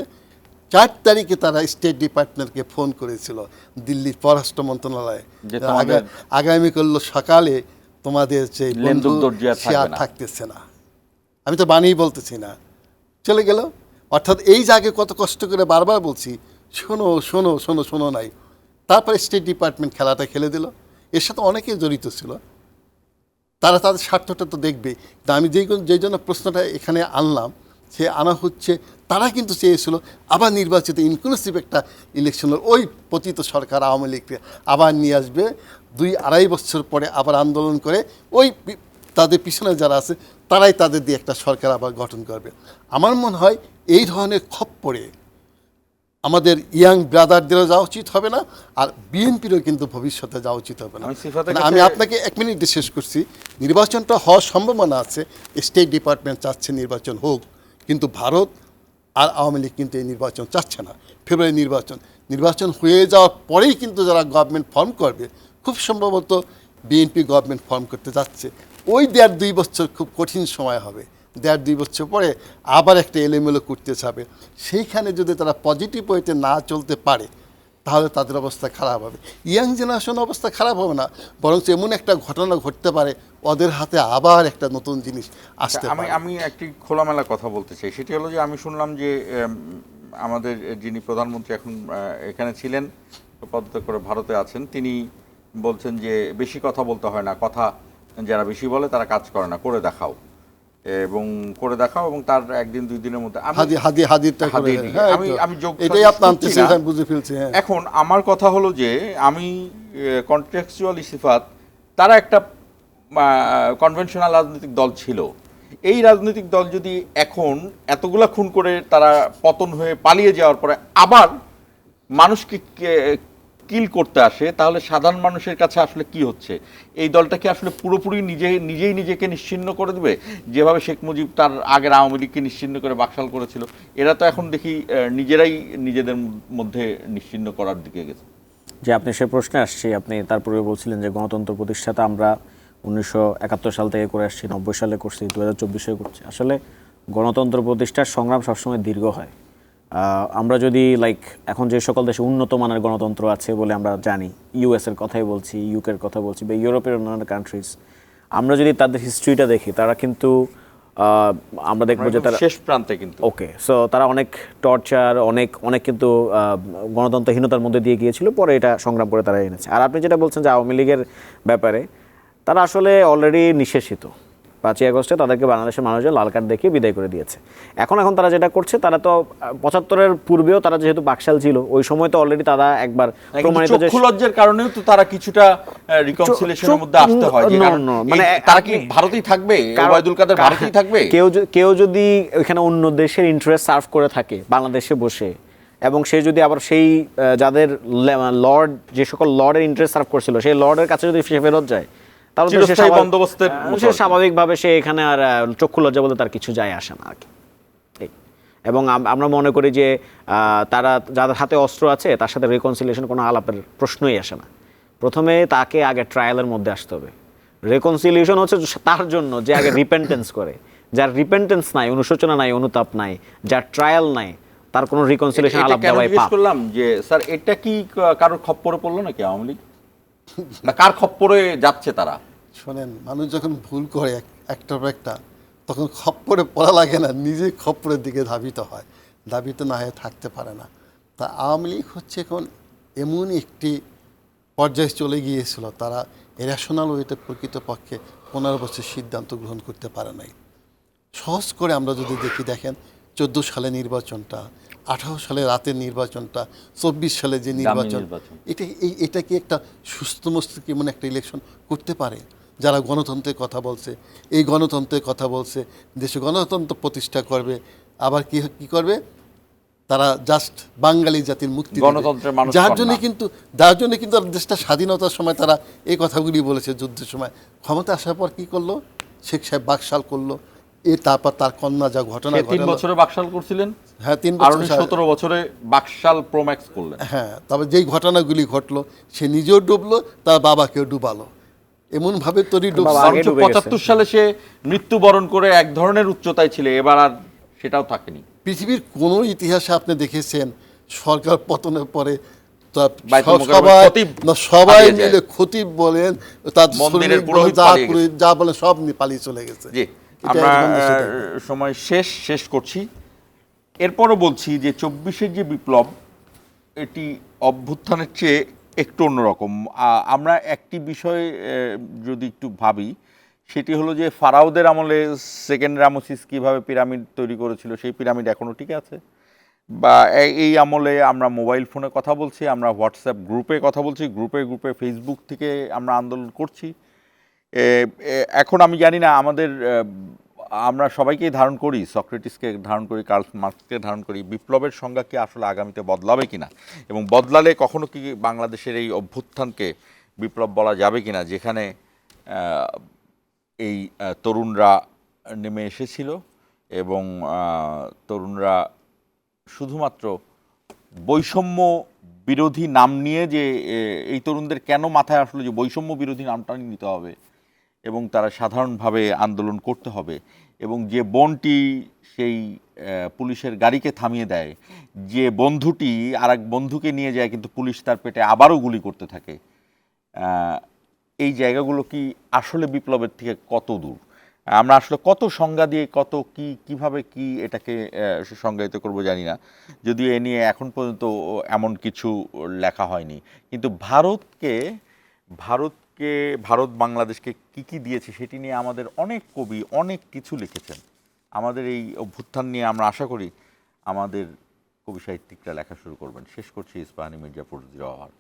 4 তারিখে তারা স্টেট ডিপার্টমেন্টকে ফোন করেছিল দিল্লির পররাষ্ট্র মন্ত্রণালয়ে, আগামী করলো সকালে তোমাদের যে বন্ধু সে আর থাকতেছে না। আমি তো বানিয়ে বলতেছি না, চলে গেল। অর্থাৎ এই জায়গায় কত কষ্ট করে বারবার বলছি, শোনো শোনো শোনো শোনো নাই। তারপরে স্টেট ডিপার্টমেন্ট খেলাটা খেলে দিল। এর সাথে অনেকে জড়িত ছিল, তারা তাদের স্বার্থটা তো দেখবে। তা আমি যেই জন্য প্রশ্নটা এখানে আনলাম, সে আনা হচ্ছে তারা কিন্তু চেয়েছিল আবার নির্বাচিত ইনক্লুসিভ একটা ইলেকশনের, ওই পতিত সরকার আওয়ামী লীগকে আবার নিয়ে আসবে 2-2.5 বছর পরে আবার আন্দোলন করে ওই তাদের পিছনে যারা আছে তারাই তাদের দিয়ে একটা সরকার আবার গঠন করবে। আমার মনে হয় এই ধরনের খপ্পরে আমাদের ইয়াং ব্রাদারদেরও যাওয়া উচিত হবে না, আর বিএনপিরও কিন্তু ভবিষ্যতে যাওয়া উচিত হবে না। আমি আপনাকে 1 মিনিটে শেষ করছি। নির্বাচনটা হওয়ার সম্ভাবনা আছে, স্টেট ডিপার্টমেন্ট চাচ্ছে নির্বাচন হোক, কিন্তু ভারত আর আওয়ামী লীগ কিন্তু এই নির্বাচন চাচ্ছে না। ফেব্রুয়ারি নির্বাচন হয়ে যাওয়ার পরেই কিন্তু যারা গভর্নমেন্ট ফর্ম করবে, খুব সম্ভবত বিএনপি গভর্নমেন্ট ফর্ম করতে যাচ্ছে। ওই 1.5-2 বছর খুব কঠিন সময় হবে। 1.5-2 বছর পরে আবার একটা এলোমেলো করতে চাবে। সেইখানে যদি তারা পজিটিভ ওয়েতে না চলতে পারে তাহলে তাদের অবস্থা খারাপ হবে। ইয়াং জেনারেশন অবস্থা খারাপ হবে না, বরং এমন একটা ঘটনা ঘটতে পারে ওদের হাতে আবার একটা নতুন জিনিস আসতে পারে। আমি একটি খোলামেলা কথা বলতে চাই, সেটি হলো যে আমি শুনলাম যে আমাদের যিনি প্রধানমন্ত্রী এখন এখানে ছিলেন, পদত্যাগ করে ভারতে আছেন, তিনি বলছেন যে বেশি কথা বলতে হয় না, কথা যারা বেশি বলে তারা কাজ করে না, করে দেখাও এবং তার 1-2 দিনের মধ্যে বুঝে ফেলছি। এখন আমার কথা হলো যে আমি কন্ট্রাকচুয়াল ইস্তিফাত, তারা একটা কনভেনশনাল রাজনৈতিক দল ছিল। এই রাজনৈতিক দল যদি এখন এতগুলা খুন করে তারা পতন হয়ে পালিয়ে যাওয়ার পরে আবার মানুষকে কিল করতে আসে, তাহলে সাধারণ মানুষের কাছে আসলে কি হচ্ছে? এই দলটাকে আসলে পুরোপুরি নিজেই নিজেকে নিশ্চিহ্ন করে দেবে, যেভাবে শেখ মুজিব তার আগের আওয়ামী লীগকে নিশ্চিহ্ন করে বাকশাল করেছিল। এরা তো এখন দেখি নিজেরাই নিজেদের মধ্যে নিশ্চিহ্ন করার দিকে গেছে। যে আপনি সে প্রশ্নে আসছি, আপনি তারপরে বলছিলেন যে গণতন্ত্র প্রতিষ্ঠাতা আমরা 1971 সাল থেকে করে আসছি, 90 সালে করছি, 2024 করছি। আসলে গণতন্ত্র প্রতিষ্ঠার সংগ্রাম সবসময় দীর্ঘ হয়। আমরা যদি এখন যে সকল দেশে উন্নত মানের গণতন্ত্র আছে বলে আমরা জানি, ইউএসের কথাই বলছি, ইউকের কথা বলছি, বা ইউরোপের অন্যান্য কান্ট্রিজ, আমরা যদি তাদের হিস্ট্রিটা দেখি, তারা কিন্তু আমরা দেখবো যে তারা শেষ প্রান্তে কিন্তু ওকে, সো তারা অনেক টর্চার, অনেক কিন্তু গণতন্ত্রহীনতার মধ্যে দিয়ে গিয়েছিল, পরে এটা সংগ্রাম করে তারা এনেছে। আর আপনি যেটা বলছেন যে আওয়ামী লীগের ব্যাপারে, তারা আসলে অলরেডি নিঃশেষিত। 5ই আগস্টে তাদেরকে বাংলাদেশের মানুষজন লাল কার্ড দেখিয়ে বিদায় করে দিয়েছে। এখন তারা যেটা করছে, তারা তো 75-এর পূর্বেও তারা যেহেতু বাকশাল ছিল, ওই সময় তো অলরেডি তারা একবার প্রমাণিত যে চক্ষুলজ্জার কারণেও তো তারা কিছুটা রিকনসিলিয়েশনের মধ্যে আসতে হয়। মানে তারা কি ভারতেই থাকবে? ওবায়দুল কাদের ভারতেই থাকবে? কেউ যদি ওইখানে অন্য দেশের ইন্টারেস্ট সার্ভ করে থাকে বাংলাদেশে বসে, এবং সে যদি আবার সেই যাদের লর্ড, যে সকল লর্ডের ইন্টারেস্ট সার্ভ করছিল, সেই লর্ডের কাছে যদি সে ফেরত যায়, তাহলে স্বাভাবিকভাবে সে এখানে আর চক্ষু লজ্জা বলতে তার কিছু যায় আসে না আর কি। এবং আমরা মনে করি যে তারা যাদের হাতে অস্ত্র আছে তার সাথে রিকনসিলিয়েশন কোনো আলাপের প্রশ্নই আসে না। প্রথমে তাকে আগে ট্রায়ালের মধ্যে আসতে হবে। রেকনসিলিয়েশন হচ্ছে তার জন্য যে আগে রিপেন্টেন্স করে, যার রিপেন্টেন্স নাই, অনুশোচনা নাই, অনুতাপ নাই, যার ট্রায়াল নাই, তার কোনো রিকনসিলিয়েশন আলাপ দেওয়াই পাপ। করলাম যে স্যার এটা কি কারোর খপ্পরে পড়লো নাকি আওয়ামী লীগ, না কার খপ্পরে যাচ্ছে তারা? শোনেন, মানুষ যখন ভুল করে একটার পর একটা, তখন খপ্পরে পড়া লাগে না, নিজে খপ্পরের দিকে ধাবিত হয়, ধাবিত না হয়ে থাকতে পারে না। তা আওয়ামী লীগ হচ্ছে এখন এমন একটি পর্যায়ে চলে গিয়েছিল, তারা রেশনাল ওয়েতে প্রকৃতপক্ষে 15 বছর সিদ্ধান্ত গ্রহণ করতে পারে নাই। সহজ করে আমরা যদি দেখেন 14 সালে নির্বাচনটা, 18 সালে রাতের নির্বাচনটা, 24 সালে যে নির্বাচন, এটা কি একটা সুস্থ মস্তিষ্কে এমন একটা ইলেকশন করতে পারে? যারা গণতন্ত্রের কথা বলছে, এই গণতন্ত্রের কথা বলছে, দেশে গণতন্ত্র প্রতিষ্ঠা করবে, আবার কি করবে তারা, জাস্ট বাঙালি জাতির মুক্তি দিবে। গণতন্ত্রের মানুষ যার জন্য কিন্তু দেশটা স্বাধীনতার সময় তারা এই কথাগুলি বলেছে। যুদ্ধের সময় ক্ষমতা আসার পর কি করলো, শেখ সাহেব বাকশাল করলো, তারপর তার কন্যা যা ঘটনা 3 বছরে বাকশাল করছিলেন, হ্যাঁ 3 আর বছর 17 বছরে বাকশাল প্রোম্যাক্স করলেন। হ্যাঁ, তবে যেই ঘটনাগুলি ঘটলো, সে নিজেও ডুবলো, তার বাবাকেও ডুবালো, এমনভাবে তৈরি বাবা আগে ডুবে গেছে। 75 সালে সে মৃত্যুবরণ করে এক ধরনের উচ্চতায় ছিল, এবার আর সেটাও থাকেনি। পৃথিবীর কোনো ইতিহাসে আপনি দেখেছেন সরকার পতনের পরে বাইতুল মোকাররমের সবাই খতিব সবাই পালিয়ে যায়। মিলে খতিব বলেন, তার মন্দিরের সৈনিক পুরোহিত বলেন, পালিয়ে গেছে। যা বলেন সব নিয়ে পালিয়ে চলে গেছে। জি, এটা আমরা একদম দেশে থাকে। সময় শেষ করছি। এরপরও বলছি যে 24-এর যে বিপ্লব, এটি অভ্যুত্থানের চেয়ে একটু অন্যরকম। আমরা একটি বিষয় যদি একটু ভাবি, সেটি হলো যে ফারাওদের আমলে সেকেন্ড রামসিস কীভাবে পিরামিড তৈরি করেছিল, সেই পিরামিড এখনও ঠিক আছে। বা এই আমলে আমরা মোবাইল ফোনে কথা বলছি, আমরা হোয়াটসঅ্যাপ গ্রুপে কথা বলছি, গ্রুপে ফেসবুক থেকে আমরা আন্দোলন করছি। এখন আমি জানি না আমরা সবাইকেই ধারণ করি, সক্রেটিসকে ধারণ করি, কার্ল মার্কসকে ধারণ করি, বিপ্লবের সংজ্ঞা কি আসলে আগামীতে বদলাবে কিনা, এবং বদলালে কখনো কি বাংলাদেশের এই অভ্যুত্থানকে বিপ্লব বলা যাবে কিনা, যেখানে এই তরুণরা নেমে এসেছিল এবং তরুণরা শুধুমাত্র বৈষম্য বিরোধী নাম নিয়ে, যে এই তরুণদের কেন মাথায় আসলো যে বৈষম্য বিরোধী নামটা নিতে হবে এবং তারা সাধারণভাবে আন্দোলন করতে হবে, এবং যে বোনটি সেই পুলিশের গাড়িকে থামিয়ে দেয়, যে বন্ধুটি আর এক বন্ধুকে নিয়ে যায় কিন্তু পুলিশ তার পেটে আবারও গুলি করতে থাকে, এই জায়গাগুলো কি আসলে বিপ্লবের থেকে কত দূর? আমরা আসলে কত সংজ্ঞা দিয়ে কিভাবে এটাকে সংজ্ঞায়িত করব জানি না, যদিও এ নিয়ে এখন পর্যন্ত এমন কিছু লেখা হয়নি। কিন্তু ভারত বাংলাদেশকে কি দিয়েছে সেটি নিয়ে আমাদের অনেক কবি অনেক কিছু লিখেছেন। আমাদের এই অভ্যুত্থান নিয়ে আমরা আশা করি আমাদের কবি সাহিত্যিকরা লেখা শুরু করবেন। শেষ করছি ইস্পাহানি মির্জাপুর জিরাওয়ার।